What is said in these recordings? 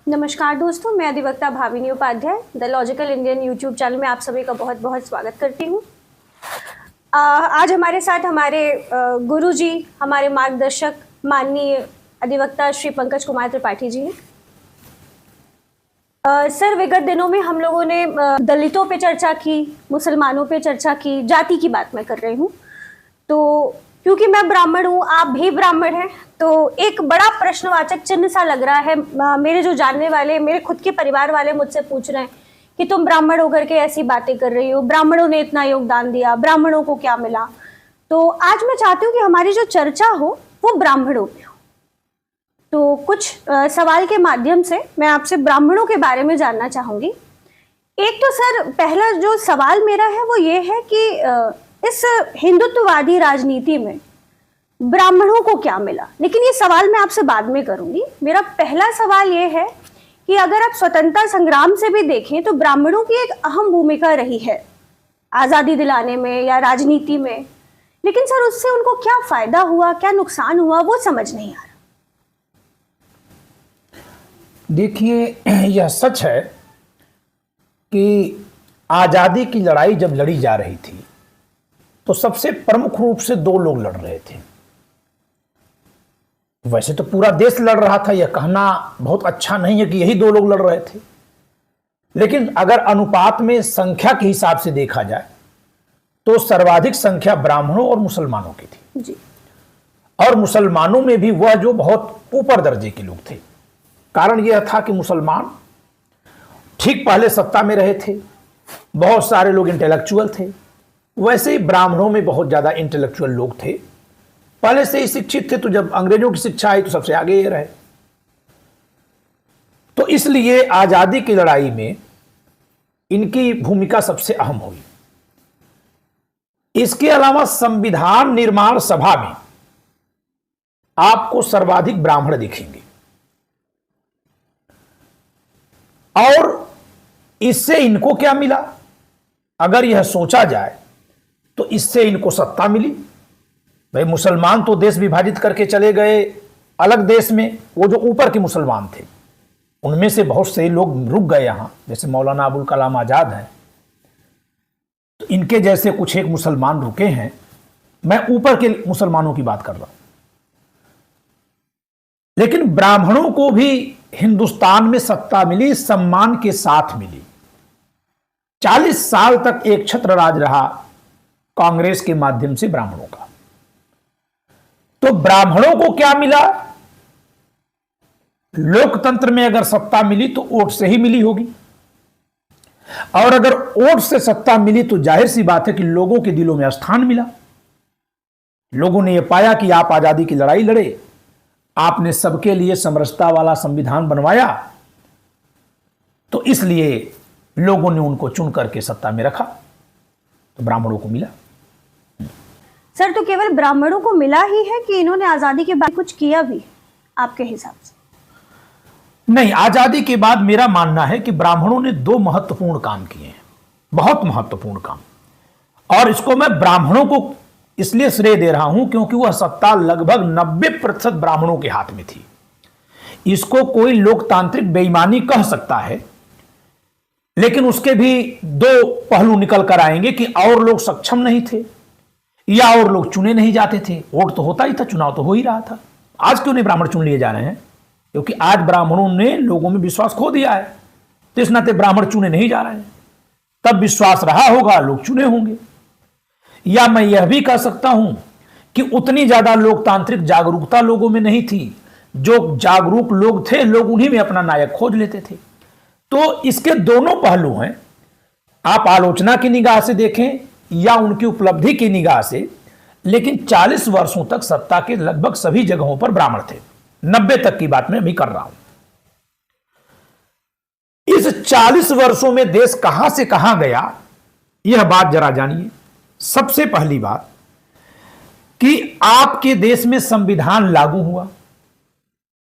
नमस्कार दोस्तों, मैं अधिवक्ता Bhavini Upadhyay The Logical Indian YouTube channel में आप सभी का बहुत बहुत स्वागत करती हूँ। आज हमारे साथ हमारे गुरुजी, हमारे मार्गदर्शक माननीय अधिवक्ता श्री पंकज कुमार त्रिपाठी जी हैं। सर, विगत दिनों में हम लोगों ने दलितों पे चर्चा की, मुसलमानों पे चर्चा की, जाति की बात मैं कर रही हूँ। तो क्योंकि मैं ब्राह्मण हूँ, आप भी ब्राह्मण हैं, तो एक बड़ा प्रश्नवाचक चिन्ह सा लग रहा है। मेरे जो जानने वाले, मेरे खुद के परिवार वाले मुझसे पूछ रहे हैं कि तुम ब्राह्मण होकर के ऐसी बातें कर रही हो, ब्राह्मणों ने इतना योगदान दिया, ब्राह्मणों को क्या मिला। तो आज मैं चाहती हूँ कि हमारी जो चर्चा हो वो ब्राह्मणों पे हो। तो कुछ सवाल के माध्यम से मैं आपसे ब्राह्मणों के बारे में जानना चाहूंगी। एक तो सर, पहला जो सवाल मेरा है वो ये है कि इस हिंदुत्ववादी राजनीति में ब्राह्मणों को क्या मिला, लेकिन ये सवाल मैं आपसे बाद में करूंगी। मेरा पहला सवाल ये है कि अगर आप स्वतंत्रता संग्राम से भी देखें तो ब्राह्मणों की एक अहम भूमिका रही है आज़ादी दिलाने में या राजनीति में, लेकिन सर उससे उनको क्या फायदा हुआ, क्या नुकसान हुआ, वो समझ नहीं आ रहा। देखिए, यह सच है कि आज़ादी की लड़ाई जब लड़ी जा रही थी तो सबसे प्रमुख रूप से दो लोग लड़ रहे थे। वैसे तो पूरा देश लड़ रहा था, यह कहना बहुत अच्छा नहीं है कि यही दो लोग लड़ रहे थे, लेकिन अगर अनुपात में संख्या के हिसाब से देखा जाए तो सर्वाधिक संख्या ब्राह्मणों और मुसलमानों की थी जी। और मुसलमानों में भी वह जो बहुत ऊपर दर्जे के लोग थे। कारण यह था कि मुसलमान ठीक पहले सत्ता में रहे थे, बहुत सारे लोग इंटेलेक्चुअल थे। वैसे ही ब्राह्मणों में बहुत ज्यादा इंटेलेक्चुअल लोग थे, पहले से ही शिक्षित थे, तो जब अंग्रेजों की शिक्षा आई तो सबसे आगे ये रहे। तो इसलिए आजादी की लड़ाई में इनकी भूमिका सबसे अहम हुई। इसके अलावा संविधान निर्माण सभा में आपको सर्वाधिक ब्राह्मण दिखेंगे और इससे इनको क्या मिला, अगर यह सोचा जाए तो इससे इनको सत्ता मिली। भाई, मुसलमान तो देश विभाजित करके चले गए अलग देश में, वो जो ऊपर के मुसलमान थे उनमें से बहुत से लोग रुक गए यहां, जैसे मौलाना अबुल कलाम आजाद हैं, तो इनके जैसे कुछ एक मुसलमान रुके हैं। मैं ऊपर के मुसलमानों की बात कर रहा हूं। लेकिन ब्राह्मणों को भी हिंदुस्तान में सत्ता मिली, सम्मान के साथ मिली। 40 साल तक एक छत्र राज रहा कांग्रेस के माध्यम से ब्राह्मणों का। तो ब्राह्मणों को क्या मिला? लोकतंत्र में अगर सत्ता मिली तो वोट से ही मिली होगी, और अगर वोट से सत्ता मिली तो जाहिर सी बात है कि लोगों के दिलों में स्थान मिला। लोगों ने यह पाया कि आप आजादी की लड़ाई लड़े, आपने सबके लिए समरसता वाला संविधान बनवाया, तो इसलिए लोगों ने उनको चुन करके सत्ता में रखा, तो ब्राह्मणों को मिला। सर, तो केवल ब्राह्मणों को मिला ही है कि इन्होंने आजादी के बाद कुछ किया भी आपके हिसाब से? नहीं, आजादी के बाद मेरा मानना है कि ब्राह्मणों ने दो महत्वपूर्ण काम किए हैं, बहुत महत्वपूर्ण काम। और इसको मैं ब्राह्मणों को इसलिए श्रेय दे रहा हूं क्योंकि वह सत्ता लगभग 90% ब्राह्मणों के हाथ में थी। इसको कोई लोकतांत्रिक बेईमानी कह सकता है, लेकिन उसके भी दो पहलू निकल कर आएंगे कि और लोग सक्षम नहीं थे या और लोग चुने नहीं जाते थे। वोट तो होता ही था, चुनाव तो हो ही रहा था। आज क्यों नहीं ब्राह्मण चुन लिए जा रहे हैं? क्योंकि आज ब्राह्मणों ने लोगों में विश्वास खो दिया है, तो इस नाते ब्राह्मण चुने नहीं जा रहे हैं। तब विश्वास रहा होगा, लोग चुने होंगे। या मैं यह भी कह सकता हूं कि उतनी ज्यादा लोकतांत्रिक जागरूकता लोगों में नहीं थी। जो जागरूक लोग थे, लोग उन्हीं में अपना नायक खोज लेते थे। तो इसके दोनों पहलू हैं। आप आलोचना की निगाह से देखें या उनकी उपलब्धि की निगाह से, लेकिन 40 वर्षों तक सत्ता के लगभग सभी जगहों पर ब्राह्मण थे। 90 तक की बात मैं अभी कर रहा हूं। इस 40 वर्षों में देश कहां से कहां गया, यह बात जरा जानिए। सबसे पहली बात कि आपके देश में संविधान लागू हुआ,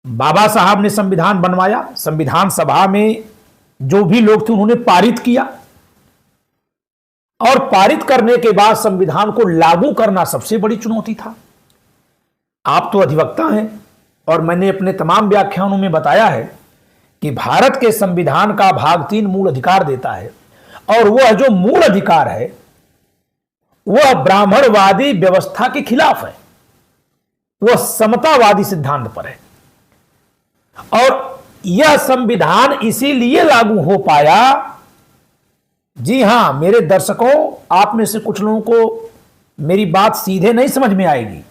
बाबा साहब ने संविधान बनवाया, संविधान सभा में जो भी लोग थे उन्होंने पारित किया, और पारित करने के बाद संविधान को लागू करना सबसे बड़ी चुनौती था। आप तो अधिवक्ता हैं और मैंने अपने तमाम व्याख्यानों में बताया है कि भारत के संविधान का भाग 3 मूल अधिकार देता है, और वह जो मूल अधिकार है वह ब्राह्मणवादी व्यवस्था के खिलाफ है, वह समतावादी सिद्धांत पर है। और यह संविधान इसीलिए लागू हो पाया, जी हां मेरे दर्शकों, आप में से कुछ लोगों को मेरी बात सीधे नहीं समझ में आएगी,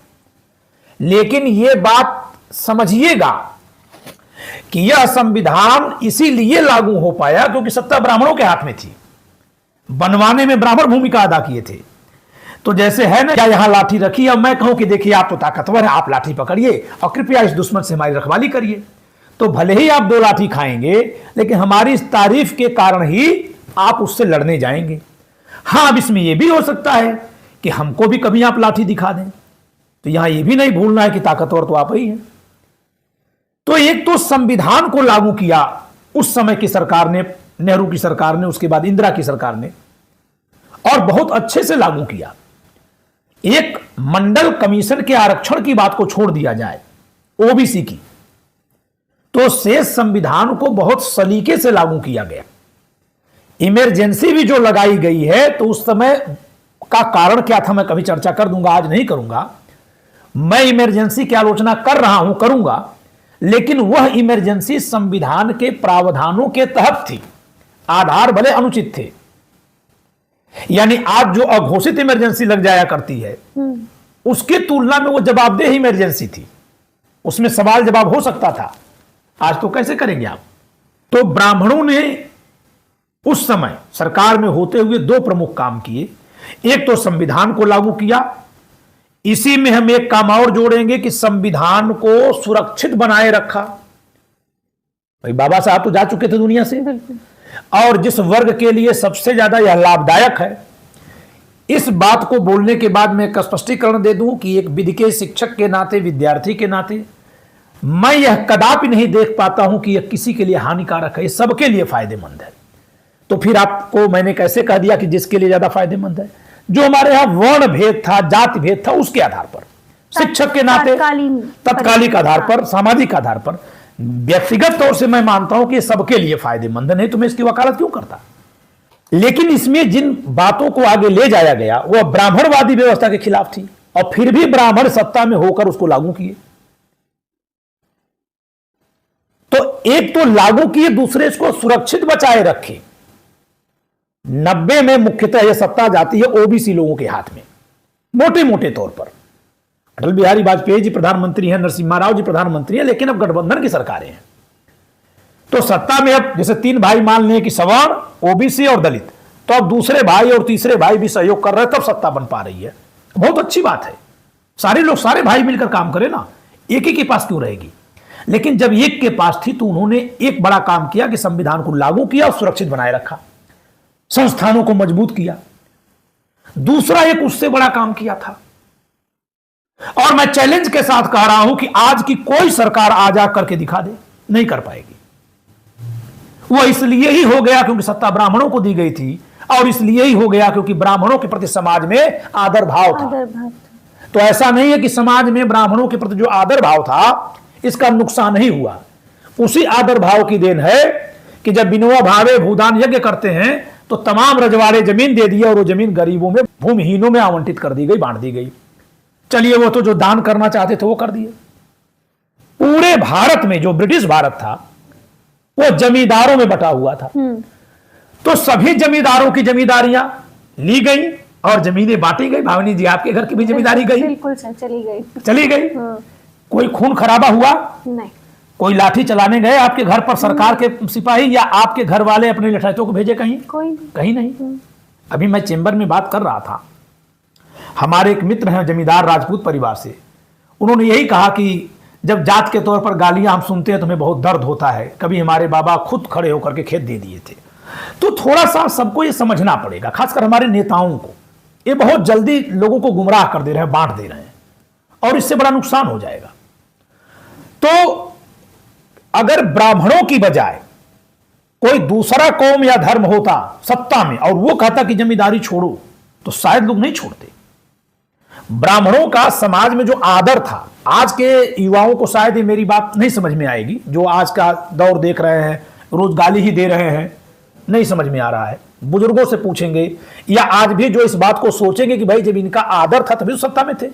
लेकिन यह बात समझिएगा कि यह संविधान इसीलिए लागू हो पाया क्योंकि सत्ता ब्राह्मणों के हाथ में थी, बनवाने में ब्राह्मण भूमिका अदा किए थे। तो जैसे है ना, क्या यहां लाठी रखी, अब मैं कहूं कि देखिए आप तो ताकतवर हैं, आप लाठी पकड़िए और कृपया इस दुश्मन से हमारी रखवाली करिए, तो भले ही आप 2 लाठी खाएंगे, लेकिन हमारी इस तारीफ के कारण ही आप उससे लड़ने जाएंगे। हां, अब इसमें यह भी हो सकता है कि हमको भी कभी आप लाठी दिखा दें, तो यहां यह भी नहीं भूलना है कि ताकतवर तो आप ही हैं। तो एक तो संविधान को लागू किया उस समय की सरकार ने, नेहरू की सरकार ने, उसके बाद इंदिरा की सरकार ने, और बहुत अच्छे से लागू किया। एक मंडल कमीशन के आरक्षण की बात को छोड़ दिया जाए, ओबीसी की, तो शेष संविधान को बहुत सलीके से लागू किया गया। इमरजेंसी भी जो लगाई गई है, तो उस समय का कारण क्या था मैं कभी चर्चा कर दूंगा, आज नहीं करूंगा। मैं इमरजेंसी की आलोचना कर रहा हूं, करूंगा, लेकिन वह इमरजेंसी संविधान के प्रावधानों के तहत थी, आधार भले अनुचित थे। यानी आज जो अघोषित इमरजेंसी लग जाया करती है, उसकी तुलना में वो जवाबदेह इमरजेंसी थी, उसमें सवाल जवाब हो सकता था। आज तो कैसे करेंगे आप? तो ब्राह्मणों ने उस समय सरकार में होते हुए 2 प्रमुख काम किए। एक तो संविधान को लागू किया, इसी में हम एक काम और जोड़ेंगे कि संविधान को सुरक्षित बनाए रखा। भाई बाबा साहब तो जा चुके थे दुनिया से, और जिस वर्ग के लिए सबसे ज्यादा यह लाभदायक है, इस बात को बोलने के बाद मैं एक स्पष्टीकरण दे दूं कि एक विधि के शिक्षक के नाते, विद्यार्थी के नाते, मैं यह कदापि नहीं देख पाता हूं कि यह किसी के लिए हानिकारक है, सबके लिए फायदेमंद है। तो फिर आपको मैंने कैसे कह दिया कि जिसके लिए ज्यादा फायदेमंद है? जो हमारे यहां वर्ण भेद था, जाति भेद था, उसके आधार पर, शिक्षक के नाते, तत्कालिक आधार पर, सामाजिक आधार पर, व्यक्तिगत तौर से मैं मानता हूं कि सबके लिए फायदेमंद, नहीं तो मैं इसकी वकालत क्यों करता। लेकिन इसमें जिन बातों को आगे ले जाया गया वह ब्राह्मणवादी व्यवस्था के खिलाफ थी, और फिर भी ब्राह्मण सत्ता में होकर उसको लागू किए। तो एक तो लागू किए, दूसरे इसको सुरक्षित बचाए रखे। 90 में मुख्यतः यह सत्ता जाती है ओबीसी लोगों के हाथ में, मोटे मोटे तौर पर। अटल बिहारी वाजपेयी जी प्रधानमंत्री हैं, नरसिम्हा राव जी प्रधानमंत्री हैं, लेकिन अब गठबंधन की सरकारें हैं। तो सत्ता में अब जैसे 3 भाई मान लें कि सवर्ण, ओबीसी और दलित, तो अब दूसरे भाई और तीसरे भाई भी सहयोग कर रहे हैं, तब सत्ता बन पा रही है। बहुत अच्छी बात है, सारे लोग, सारे भाई मिलकर काम करें ना, एक ही के पास क्यों रहेगी। लेकिन जब एक के पास थी तो उन्होंने एक बड़ा काम किया कि संविधान को लागू किया और सुरक्षित बनाए रखा, संस्थानों को मजबूत किया। दूसरा एक उससे बड़ा काम किया था, और मैं चैलेंज के साथ कह रहा हूं कि आज की कोई सरकार आ जा करके दिखा दे, नहीं कर पाएगी। वो इसलिए ही हो गया क्योंकि सत्ता ब्राह्मणों को दी गई थी, और इसलिए ही हो गया क्योंकि ब्राह्मणों के प्रति समाज में आदर भाव था। तो ऐसा नहीं है कि समाज में ब्राह्मणों के प्रति जो आदर भाव था इसका नुकसान नहीं हुआ। उसी आदर भाव की देन है कि जब बिनवा भावे भूदान यज्ञ करते हैं तो तमाम रजवाड़े जमीन दे दिया, और वो जमीन गरीबों में, भूमिहीनों में आवंटित कर दी गई, बांट दी गई। चलिए वो तो जो दान करना चाहते थे वो कर दिए। पूरे भारत में जो ब्रिटिश भारत था वो जमींदारों में बटा हुआ था, तो सभी जमींदारों की जमींदारियां ली गई और जमीनें बांटी गई। भावनी जी आपके घर की भी जमींदारी गई? बिल्कुल सर, चली गई। कोई खून खराबा हुआ नहीं, कोई लाठी चलाने गए आपके घर पर सरकार के सिपाही, या आपके घर वाले अपने लिटाइतों को भेजे कहीं? कहीं नहीं। अभी मैं चेंबर में बात कर रहा था, हमारे एक मित्र हैं जमींदार राजपूत परिवार से, उन्होंने यही कहा कि जब जात के तौर पर गालियां हम सुनते हैं तो हमें बहुत दर्द होता है। कभी हमारे बाबा खुद खड़े होकर के खेत दे दिए थे। तो थोड़ा सा सबको ये समझना पड़ेगा, खासकर हमारे नेताओं को। ये बहुत जल्दी लोगों को गुमराह कर दे रहे हैं, बांट दे रहे हैं, और इससे बड़ा नुकसान हो जाएगा। तो अगर ब्राह्मणों की बजाय कोई दूसरा कौम या धर्म होता सत्ता में और वो कहता कि जमींदारी छोड़ो, तो शायद लोग नहीं छोड़ते। ब्राह्मणों का समाज में जो आदर था, आज के युवाओं को शायद ये मेरी बात नहीं समझ में आएगी, जो आज का दौर देख रहे हैं रोज गाली ही दे रहे हैं, नहीं समझ में आ रहा है। बुजुर्गों से पूछेंगे या आज भी जो इस बात को सोचेंगे कि भाई जब इनका आदर था तभी तो सत्ता में थे।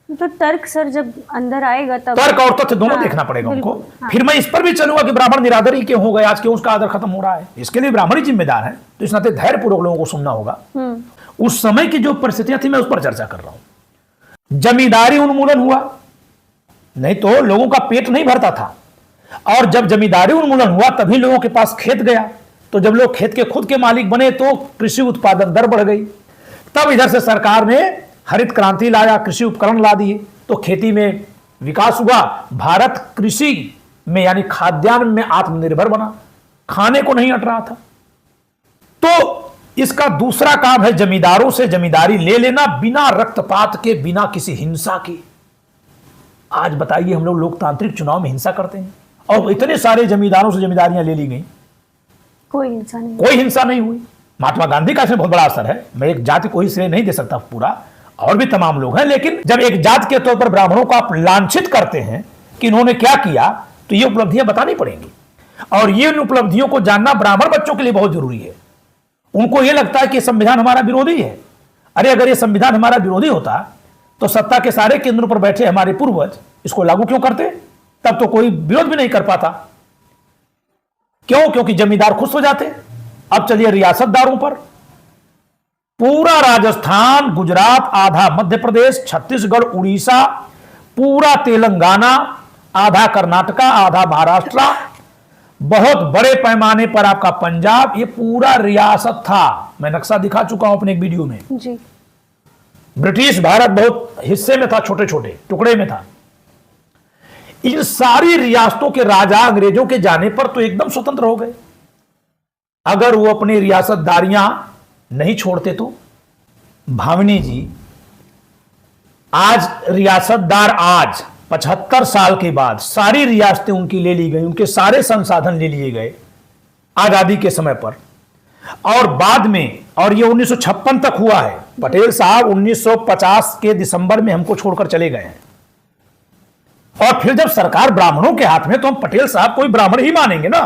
तो तर्क सर जब अंदर आएगा तब तर्क और तथ्य दोनों हाँ, देखना पड़ेगा उनको। हाँ। फिर मैं इस पर भी चलूंगा कि ब्राह्मण निरादर ही क्यों हो गए, आज क्यों उसका आदर खत्म हो रहा है, इसके लिए ब्राह्मण ही जिम्मेदार है। तो इस नाते धैर्यपूर्वक लोगों को सुनना होगा। उस समय की जो परिस्थितियां थी मैं उस पर चर्चा कर रहा हूं। जमींदारी उन्मूलन हुआ, नहीं तो लोगों का पेट नहीं भरता था, और जब जमींदारी उन्मूलन हुआ तभी लोगों के पास खेत गया, तो जब लोग खेत के खुद के मालिक बने तो कृषि उत्पादन दर बढ़ गई। तब इधर से सरकार ने हरित क्रांति लाया, कृषि उपकरण ला दिए, तो खेती में विकास हुआ। भारत कृषि में यानी खाद्यान्न में आत्मनिर्भर बना, खाने को नहीं अट रहा था। तो इसका दूसरा काम है जमींदारों से जमींदारी ले लेना बिना रक्तपात के, बिना किसी हिंसा के। आज बताइए हम लोग लोकतांत्रिक चुनाव में हिंसा करते हैं और इतने सारे जमींदारों से जमींदारियां ले ली गई, कोई हिंसा नहीं, कोई हिंसा नहीं हुई। महात्मा गांधी का इसमें बहुत बड़ा असर है। मैं एक जाति को ही श्रेय नहीं दे सकता पूरा, और भी तमाम लोग हैं, लेकिन जब एक जाति के तौर पर ब्राह्मणों को आप लांछित करते हैं कि इन्होंने क्या किया, तो ये उपलब्धियां बतानी पड़ेंगी। और ये उन उपलब्धियों को जानना ब्राह्मण बच्चों के लिए बहुत जरूरी है। उनको यह लगता है कि संविधान हमारा विरोधी है। अरे अगर ये संविधान हमारा विरोधी होता तो सत्ता के सारे केंद्रों पर बैठे हमारे पूर्वज इसको लागू क्यों करते? तब तो कोई विरोध भी नहीं कर पाता। क्यों? क्योंकि जमींदार खुश हो जाते। अब चलिए रियासतदारों पर, पूरा राजस्थान, गुजरात, आधा मध्य प्रदेश, छत्तीसगढ़, उड़ीसा, पूरा तेलंगाना, आधा कर्नाटका, आधा महाराष्ट्र, बहुत बड़े पैमाने पर आपका पंजाब, ये पूरा रियासत था। मैं नक्शा दिखा चुका हूं अपने एक वीडियो में जी। ब्रिटिश भारत बहुत हिस्से में था, छोटे छोटे टुकड़े में था। इन सारी रियासतों के राजा अंग्रेजों के जाने पर तो एकदम स्वतंत्र हो गए। अगर वो अपनी रियासतदारियां नहीं छोड़ते तो भावनी जी, आज रियासतदार, आज 75 साल के बाद सारी रियासतें उनकी ले ली गई, उनके सारे संसाधन ले लिए गए आजादी के समय पर। और बाद में, और ये 1956 तक हुआ है, पटेल साहब 1950 के दिसंबर में हमको छोड़कर चले गए हैं। और फिर जब सरकार ब्राह्मणों के हाथ में, तो हम पटेल साहब कोई ब्राह्मण ही मानेंगे ना।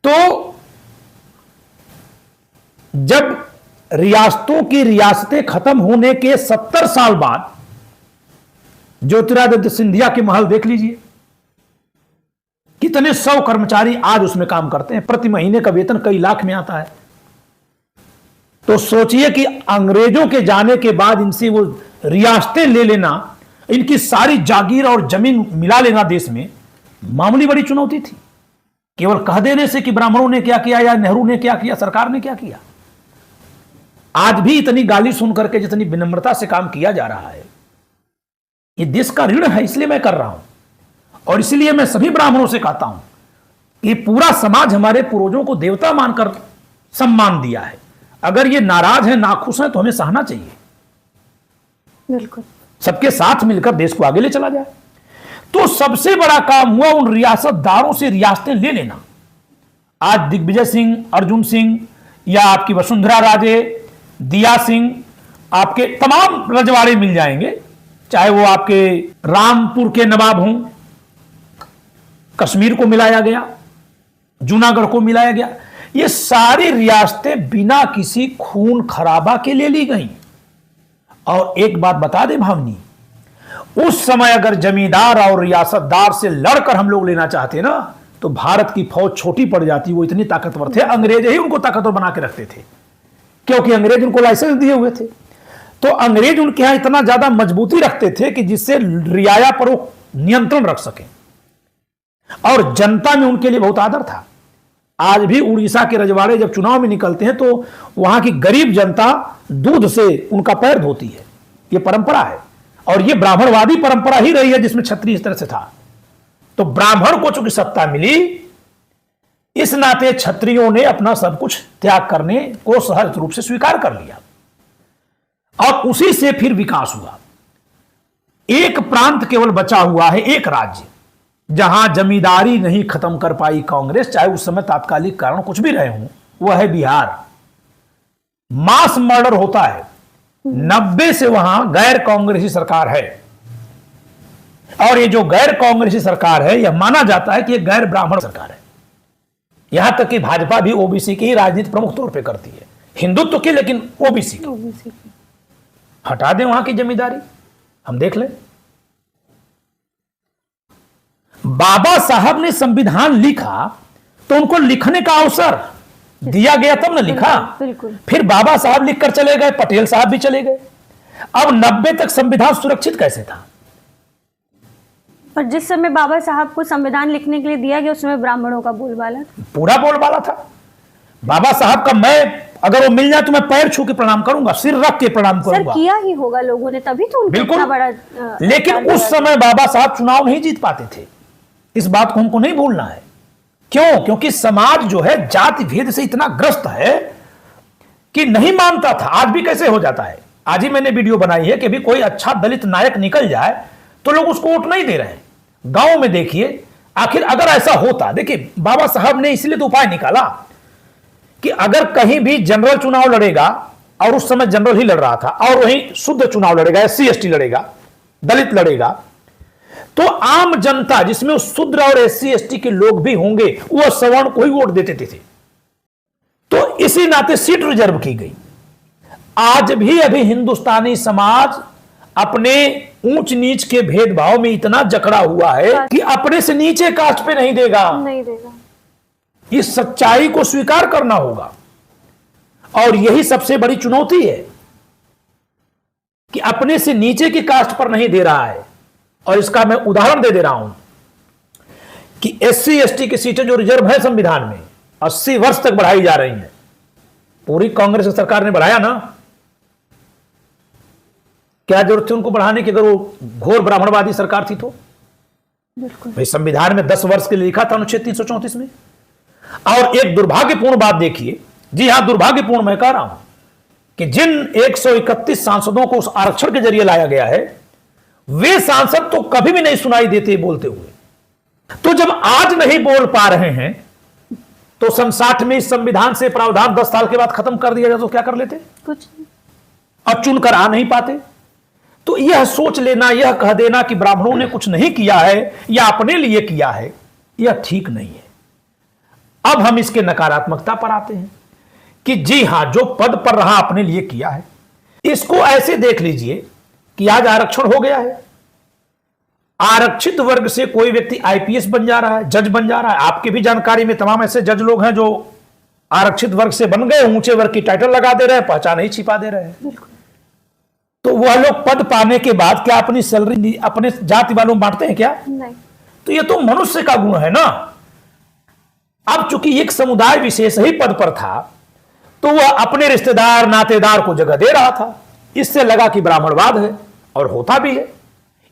तो जब रियासतों की रियासतें खत्म होने के 70 साल बाद ज्योतिरादित्य सिंधिया के महल देख लीजिए, कितने 100 कर्मचारी आज उसमें काम करते हैं, प्रति महीने का वेतन कई लाख में आता है। तो सोचिए कि अंग्रेजों के जाने के बाद इनसे वो रियासतें ले लेना, इनकी सारी जागीर और जमीन मिला लेना देश में, मामूली बड़ी चुनौती थी। केवल कह देने से कि ब्राह्मणों ने क्या किया या नेहरू ने क्या किया, सरकार ने क्या किया। आज भी इतनी गाली सुन करके जितनी विनम्रता से काम किया जा रहा है, ये देश का ऋण है, इसलिए मैं कर रहा हूं। और इसलिए मैं सभी ब्राह्मणों से कहता हूं कि पूरा समाज हमारे पूर्वजों को देवता मानकर सम्मान दिया है। अगर ये नाराज है, नाखुश है, तो हमें सहना चाहिए। बिल्कुल, सबके साथ मिलकर देश को आगे ले चला जाए। तो सबसे बड़ा काम हुआ उन रियासतदारों से रियासतें ले लेना। आज दिग्विजय सिंह, अर्जुन सिंह, या आपकी वसुंधरा राजे, दिया सिंह, आपके तमाम रजवाड़े मिल जाएंगे, चाहे वो आपके रामपुर के नवाब हों, कश्मीर को मिलाया गया, जूनागढ़ को मिलाया गया। ये सारी रियासतें बिना किसी खून खराबा के ले ली गई। और एक बात बता दे भावनी, उस समय अगर जमींदार और रियासतदार से लड़कर हम लोग लेना चाहते ना, तो भारत की फौज छोटी पड़ जाती। वो इतनी ताकतवर थे, अंग्रेज ही उनको ताकतवर बना के रखते थे, क्योंकि अंग्रेज उनको लाइसेंस दिए हुए थे। तो अंग्रेज उनके यहां इतना ज्यादा मजबूती रखते थे कि जिससे रियाया पर वो नियंत्रण रख सके, और जनता में उनके लिए बहुत आदर था। आज भी उड़ीसा के रजवाड़े जब चुनाव में निकलते हैं तो वहां की गरीब जनता दूध से उनका पैर धोती है। यह परंपरा है, और यह ब्राह्मणवादी परंपरा ही रही है जिसमें क्षत्रिय इस तरह से था। तो ब्राह्मण को चूंकि सत्ता मिली, इस नाते क्षत्रियों ने अपना सब कुछ त्याग करने को सहज रूप से स्वीकार कर लिया, और उसी से फिर विकास हुआ। एक प्रांत केवल बचा हुआ है, एक राज्य, जहां जमींदारी नहीं खत्म कर पाई कांग्रेस, चाहे उस समय तात्कालिक कारण कुछ भी रहे हों, वह है बिहार। मास मर्डर होता है, 90 से वहां गैर कांग्रेसी सरकार है, और ये जो गैर कांग्रेसी सरकार है, यह माना जाता है कि यह गैर ब्राह्मण सरकार है। यहां तक कि भाजपा भी ओबीसी की ही राजनीति प्रमुख तौर पे करती है, हिंदुत्व की लेकिन ओबीसी की। ओबीसी की। हटा दें वहां की जिम्मेदारी, हम देख लें। बाबा साहब ने संविधान लिखा तो उनको लिखने का अवसर दिया गया तब ना लिखा। बिल्कुल। फिर बाबा साहब लिखकर चले गए, पटेल साहब भी चले गए। अब 90 तक संविधान सुरक्षित कैसे था? और जिस समय बाबा साहब को संविधान लिखने के लिए दिया गया उस समय ब्राह्मणों का बोलबाला था। पूरा बोलबाला था बाबा साहब का। मैं अगर वो मिल जाए तो मैं पैर छू के प्रणाम करूंगा, सिर रख के प्रणाम सर करूंगा। किया ही होगा लोगों ने, तभी तो उनको बिल्कुल। इतना बड़ा लेकिन उस समय बाबा साहब चुनाव नहीं जीत पाते थे, इस बात को हमको नहीं भूलना है। क्यों? क्योंकि समाज जो है जाति भेद से इतना ग्रस्त है कि नहीं मानता था। आज भी कैसे हो जाता है, आज ही मैंने वीडियो बनाई है कि भी कोई अच्छा दलित नायक निकल जाए तो लोग उसको वोट नहीं दे रहे हैं। गांव में देखिए, आखिर अगर ऐसा होता, देखिए बाबा साहब ने इसलिए तो उपाय निकाला कि अगर कहीं भी जनरल चुनाव लड़ेगा, और उस समय जनरल ही लड़ रहा था, और वहीं शुद्ध चुनाव लड़ेगा, SC ST लड़ेगा, दलित लड़ेगा, तो आम जनता जिसमें शूद्र और SC ST के लोग भी होंगे वह सवर्ण को ही वोट देते थे। तो इसी नाते सीट रिजर्व की गई। आज भी अभी हिंदुस्तानी समाज अपने ऊंच नीच के भेदभाव में इतना जकड़ा हुआ है कि अपने से नीचे कास्ट पे नहीं देगा। नहीं देगा। इस सच्चाई को स्वीकार करना होगा, और यही सबसे बड़ी चुनौती है कि अपने से नीचे की कास्ट पर नहीं दे रहा है। और इसका मैं उदाहरण दे रहा हूं कि SC ST की सीटें जो रिजर्व है संविधान में 80 वर्ष तक बढ़ाई जा रही हैं। पूरी कांग्रेस सरकार ने बढ़ाया ना, क्या जरूरत थी उनको बढ़ाने की, अगर वो घोर ब्राह्मणवादी सरकार थी तो? बिल्कुल। भाई संविधान में 10 वर्ष के लिए लिखा था अनुच्छेद 334 में। और एक दुर्भाग्यपूर्ण बात देखिए, जी हां दुर्भाग्यपूर्ण मैं कह रहा हूं, कि जिन 131 सांसदों को उस आरक्षण के जरिए लाया गया है, वे सांसद तो कभी भी नहीं सुनाई देते बोलते हुए। तो जब आज नहीं बोल पा रहे हैं तो 60 में इस संविधान से प्रावधान 10 साल के बाद खत्म कर दिया जाए तो क्या कर लेते? कुछ नहीं। अब चुनकर आ नहीं पाते। तो यह सोच लेना, यह कह देना कि ब्राह्मणों ने कुछ नहीं किया है या अपने लिए किया है, यह ठीक नहीं है। अब हम इसके नकारात्मकता पर आते हैं कि जी हां, जो पद पर रहा अपने लिए किया है। इसको ऐसे देख लीजिए कि आज आरक्षण हो गया है, आरक्षित वर्ग से कोई व्यक्ति IPS बन जा रहा है, जज बन जा रहा है। आपकी भी जानकारी में तमाम ऐसे जज लोग हैं जो आरक्षित वर्ग से बन गए, ऊंचे वर्ग की टाइटल लगा दे रहे हैं, पहचान ही छिपा दे रहे हैं। तो वह लोग पद पाने के बाद क्या अपनी सैलरी अपने जाति वालों में बांटते हैं क्या? नहीं। तो यह तो मनुष्य का गुण है ना। अब चूंकि एक समुदाय विशेष ही पद पर था तो वह अपने रिश्तेदार नातेदार को जगह दे रहा था। इससे लगा कि ब्राह्मणवाद है, और होता भी है।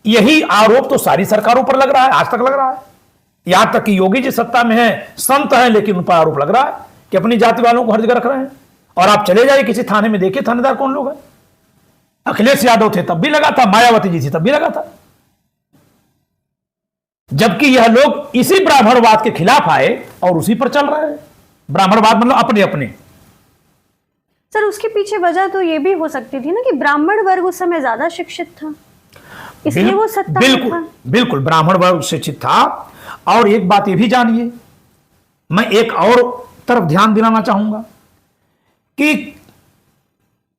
यही आरोप तो सारी सरकारों पर लग रहा है, आज तक लग रहा है। यहां तक कि योगी जी सत्ता में है, संत हैं, लेकिन उन पर आरोप लग रहा है कि अपनी जाति वालों को हर जगह रख रहे हैं। और आप चले जाइए किसी थाने में, देखिए थानेदार कौन लोग हैं। अखिलेश यादव थे तब भी लगा था, मायावती जी थी तब भी लगा था। जबकि यह लोग इसी ब्राह्मणवाद के खिलाफ आए और उसी पर चल रहे हैं। ब्राह्मणवाद मतलब अपने अपने। सर उसके पीछे वजह तो ये भी हो सकती थी ना कि ब्राह्मण वर्ग उस समय ज्यादा शिक्षित था, इसलिए वो सत्ता में बिल्कुल था। बिल्कुल ब्राह्मण वर्ग शिक्षित था। और एक बात ये भी जानिए, मैं एक और तरफ ध्यान दिलाना चाहूंगा कि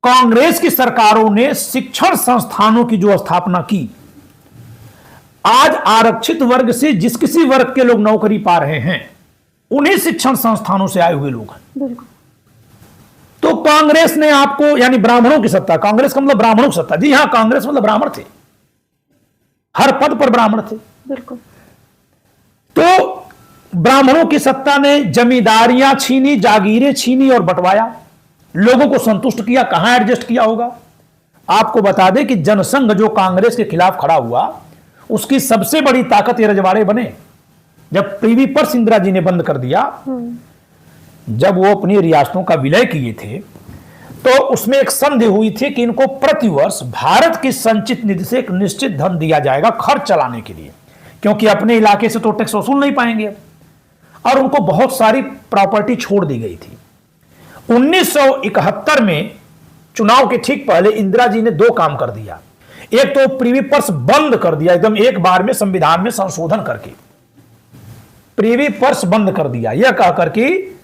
कांग्रेस की सरकारों ने शिक्षण संस्थानों की जो स्थापना की, आज आरक्षित वर्ग से जिस किसी वर्ग के लोग नौकरी पा रहे हैं उन्हीं शिक्षण संस्थानों से आए हुए लोग हैं। बिल्कुल। तो कांग्रेस ने आपको, यानी ब्राह्मणों की सत्ता, कांग्रेस का मतलब ब्राह्मणों की सत्ता, जी हां कांग्रेस मतलब ब्राह्मण थे, हर पद पर ब्राह्मण थे। बिल्कुल। तो ब्राह्मणों की सत्ता ने जमींदारियां छीनी, जागीरें छीनी और बंटवाया, लोगों को संतुष्ट किया। कहां एडजस्ट किया होगा? आपको बता दें कि जनसंघ जो कांग्रेस के खिलाफ खड़ा हुआ, उसकी सबसे बड़ी ताकत ये रजवाड़े बने। जब प्रीवी पर्स इंदिरा जी ने बंद कर दिया, जब वो अपनी रियासतों का विलय किए थे, तो उसमें एक संधि हुई थी कि इनको प्रतिवर्ष भारत की संचित निधि से एक निश्चित धन दिया जाएगा खर्च चलाने के लिए, क्योंकि अपने इलाके से तो टैक्स वसूल नहीं पाएंगे। और उनको बहुत सारी प्रॉपर्टी छोड़ दी गई थी। 1971 में चुनाव के ठीक पहले इंदिरा जी ने 2 काम कर दिया। एक तो प्रीवी पर्स बंद कर दिया एकदम एक बार में, संविधान में संशोधन करके। प्रीवी पर्स बंद कर दिया, यह कहकर कि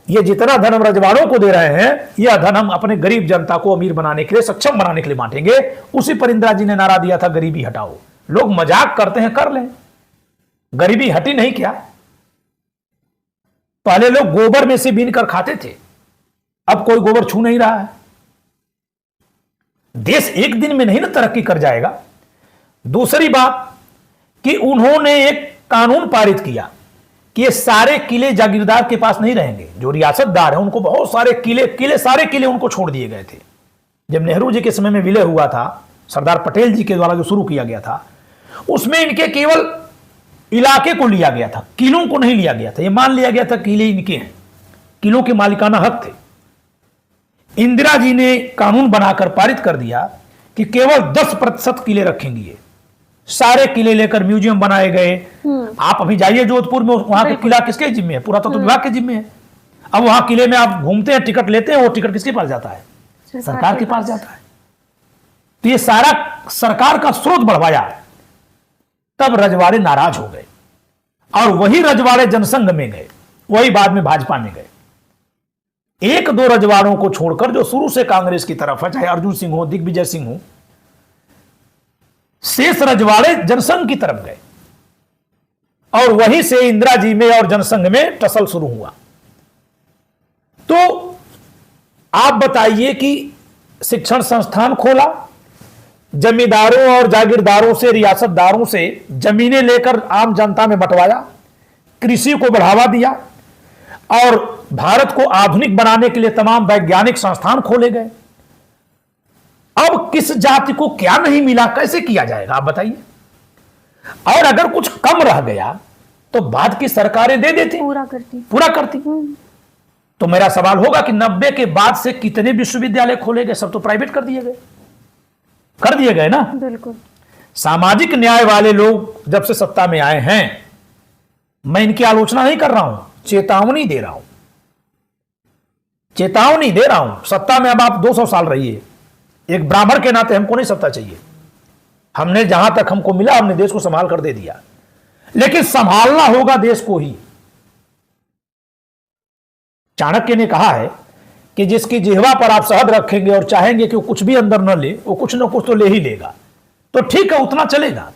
ये जितना धन हम रजवाड़ों को दे रहे हैं, यह धन हम अपने गरीब जनता को अमीर बनाने के लिए, सक्षम बनाने के लिए बांटेंगे। उसी पर इंदिरा जी ने नारा दिया था, गरीबी हटाओ। लोग मजाक करते हैं, कर लें, गरीबी हटी नहीं क्या? पहले लोग गोबर में से बीन कर खाते थे, अब कोई गोबर छू नहीं रहा है। देश एक दिन में नहीं ना तरक्की कर जाएगा। दूसरी बात कि उन्होंने एक कानून पारित किया कि ये सारे किले जागीरदार के पास नहीं रहेंगे। जो रियासतदार है उनको बहुत सारे किले सारे किले उनको छोड़ दिए गए थे। जब नेहरू जी के समय में विलय हुआ था, सरदार पटेल जी के द्वारा जो शुरू किया गया था, उसमें इनके केवल इलाके को लिया गया था, किलों को नहीं लिया गया था। यह मान लिया गया था किले इनके हैं, किलों के मालिकाना हक थे। इंदिरा जी ने कानून बनाकर पारित कर दिया कि केवल 10% किले रखेंगी। ये सारे किले लेकर म्यूजियम बनाए गए। आप अभी जाइए जोधपुर में, वहां का किला किसके जिम्मे है? पुरातत्व विभाग के जिम्मे है। अब वहां किले में आप घूमते हैं, टिकट लेते हैं, वो टिकट किसके पास जाता है? सरकार के पास जाता है। तो ये सारा सरकार का स्रोत बढ़वाया। तब रजवाड़े नाराज हो गए और वही रजवाड़े जनसंघ में गए, वही बाद में भाजपा में गए। एक दो रजवाड़ों को छोड़कर जो शुरू से कांग्रेस की तरफ है, चाहे अर्जुन सिंह हो, दिग्विजय सिंह हो, शेष रजवाड़े जनसंघ की तरफ गए और वहीं से इंदिरा जी में और जनसंघ में टसल शुरू हुआ। तो आप बताइए कि शिक्षण संस्थान खोला, जमींदारों और जागीरदारों से, रियासतदारों से जमीनें लेकर आम जनता में बंटवाया, कृषि को बढ़ावा दिया और भारत को आधुनिक बनाने के लिए तमाम वैज्ञानिक संस्थान खोले गए। अब किस जाति को क्या नहीं मिला, कैसे किया जाएगा आप बताइए? और अगर कुछ कम रह गया तो बाद की सरकारें दे देती, पूरा करती। तो मेरा सवाल होगा कि 90 के बाद से कितने विश्वविद्यालय खोले गए? सब तो प्राइवेट कर दिए गए ना। बिल्कुल। सामाजिक न्याय वाले लोग जब से सत्ता में आए हैं, मैं इनकी आलोचना नहीं कर रहा हूं, चेतावनी दे रहा हूं, सत्ता में अब आप 200 साल रहिए, एक ब्राह्मण के नाते हमको नहीं सत्ता चाहिए। हमने जहां तक हमको मिला, हमने देश को संभाल कर दे दिया, लेकिन संभालना होगा देश को ही। चाणक्य ने कहा है कि जिसकी जिह्वा पर आप शहद रखेंगे और चाहेंगे कि वो कुछ भी अंदर न ले, वो कुछ न कुछ तो ले ही लेगा। तो ठीक है, उतना चलेगा,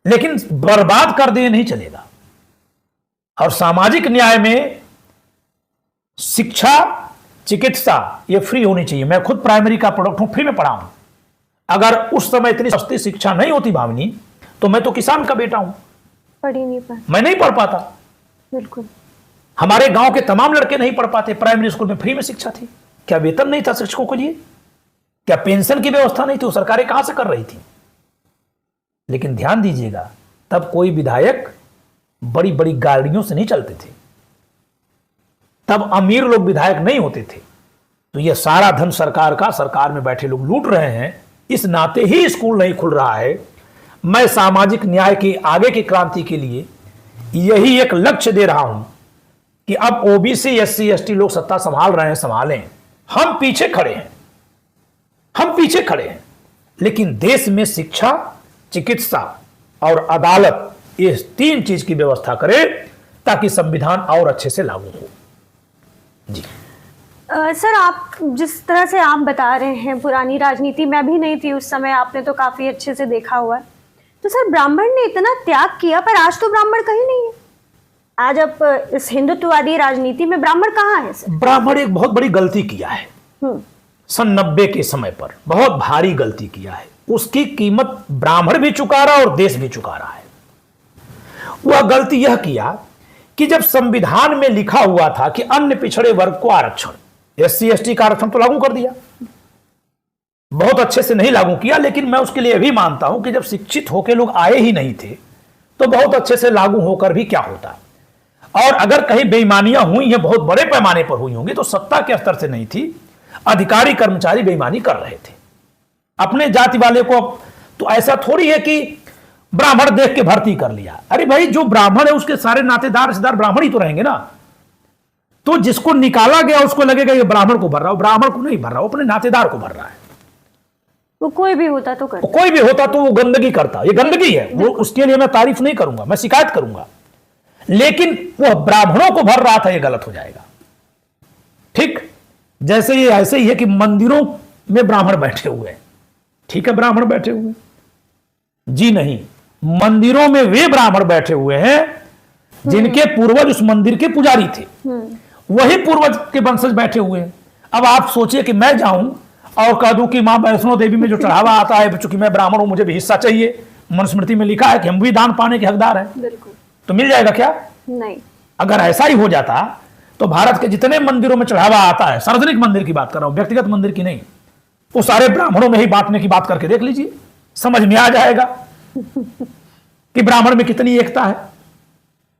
लेकिन बर्बाद कर दे नहीं चलेगा। और सामाजिक न्याय में शिक्षा, चिकित्सा ये फ्री होनी चाहिए। मैं खुद प्राइमरी का प्रोडक्ट हूं, फ्री में पढ़ा हूं। अगर उस समय इतनी सस्ती शिक्षा नहीं होती भावनी, तो मैं तो किसान का बेटा हूं, पढ़ ही नहीं पाता, मैं नहीं पढ़ पाता। बिल्कुल। हमारे गांव के तमाम लड़के नहीं पढ़ पाते। प्राइमरी स्कूल में फ्री में शिक्षा थी। क्या वेतन नहीं था शिक्षकों के लिए? क्या पेंशन की व्यवस्था नहीं थी? वो सरकारें कहां से कर रही थी? लेकिन ध्यान दीजिएगा, तब कोई विधायक बड़ी बड़ी गाड़ियों से नहीं चलते थे, तब अमीर लोग विधायक नहीं होते थे। तो यह सारा धन सरकार का, सरकार में बैठे लोग लूट रहे हैं। इस नाते ही स्कूल नहीं खुल रहा है। मैं सामाजिक न्याय की आगे की क्रांति के लिए यही एक लक्ष्य दे रहा हूं कि अब ओबीसी, एससी, एसटी लोग सत्ता संभाल रहे हैं, संभालें। हम पीछे खड़े हैं, लेकिन देश में शिक्षा, चिकित्सा और अदालत, ये 3 चीज की व्यवस्था करें ताकि संविधान और अच्छे से लागू हो। जी सर, आप जिस तरह से आप बता रहे हैं, पुरानी राजनीति मैं भी नहीं थी उस समय, आपने तो काफी अच्छे से देखा हुआ है। तो सर, ब्राह्मण ने इतना त्याग किया, पर आज तो ब्राह्मण कहीं नहीं है। आज अब इस हिंदुत्ववादी राजनीति में ब्राह्मण कहाँ है सर? ब्राह्मण एक बहुत बड़ी गलती किया है। सन 90 के समय पर बहुत भारी गलती किया है। उसकी कीमत ब्राह्मण भी चुका रहा और देश भी चुका रहा है। वह गलती यह किया कि जब संविधान में लिखा हुआ था कि अन्य पिछड़े वर्ग को आरक्षण, एससी एसटी का आरक्षण तो लागू कर दिया, बहुत अच्छे से नहीं लागू किया, लेकिन मैं उसके लिए भी मानता हूं कि जब शिक्षित होकर लोग आए ही नहीं थे तो बहुत अच्छे से लागू होकर भी क्या होता। और अगर कहीं बेईमानियां हुई हैं, बहुत बड़े पैमाने पर हुई होंगी, तो सत्ता के स्तर से नहीं थी, अधिकारी कर्मचारी बेईमानी कर रहे थे अपने जाति वाले को। तो ऐसा थोड़ी है कि ब्राह्मण देख के भर्ती कर लिया। अरे भाई, जो ब्राह्मण है उसके सारे नातेदार रिश्तेदार ब्राह्मण ही तो रहेंगे ना। तो जिसको निकाला गया उसको लगेगा ये ब्राह्मण को भर रहा हो, ब्राह्मण को नहीं भर रहा हो, अपने नातेदार को भर रहा है। वो कोई भी होता तो करता, वो गंदगी करता। ये गंदगी है, वो उसके लिए मैं तारीफ नहीं करूंगा, मैं शिकायत करूंगा। लेकिन वह ब्राह्मणों को भर रहा था, यह गलत हो जाएगा। ठीक जैसे ये ऐसे ही है कि मंदिरों में ब्राह्मण बैठे हुए हैं, ठीक है, ब्राह्मण बैठे हुए, जी नहीं, मंदिरों में वे ब्राह्मण बैठे हुए हैं जिनके पूर्वज उस मंदिर के पुजारी थे, वही पूर्वज के वंशज बैठे हुए हैं। अब आप सोचिए कि मैं जाऊं और कह दूं कि मां वैष्णो देवी में जो चढ़ावा आता है, चूंकि मैं ब्राह्मण हूं मुझे भी हिस्सा चाहिए, मनुस्मृति में लिखा है कि हम भी दान पाने के हकदार हैं, बिल्कुल, तो मिल जाएगा क्या? नहीं। अगर ऐसा ही हो जाता तो भारत के जितने मंदिरों में चढ़ावा आता है, सार्वजनिक मंदिर की बात कर रहा हूं, व्यक्तिगत मंदिर की नहीं, वो सारे ब्राह्मणों में ही बांटने की बात करके देख लीजिए, समझ में आ जाएगा कि ब्राह्मण में कितनी एकता है,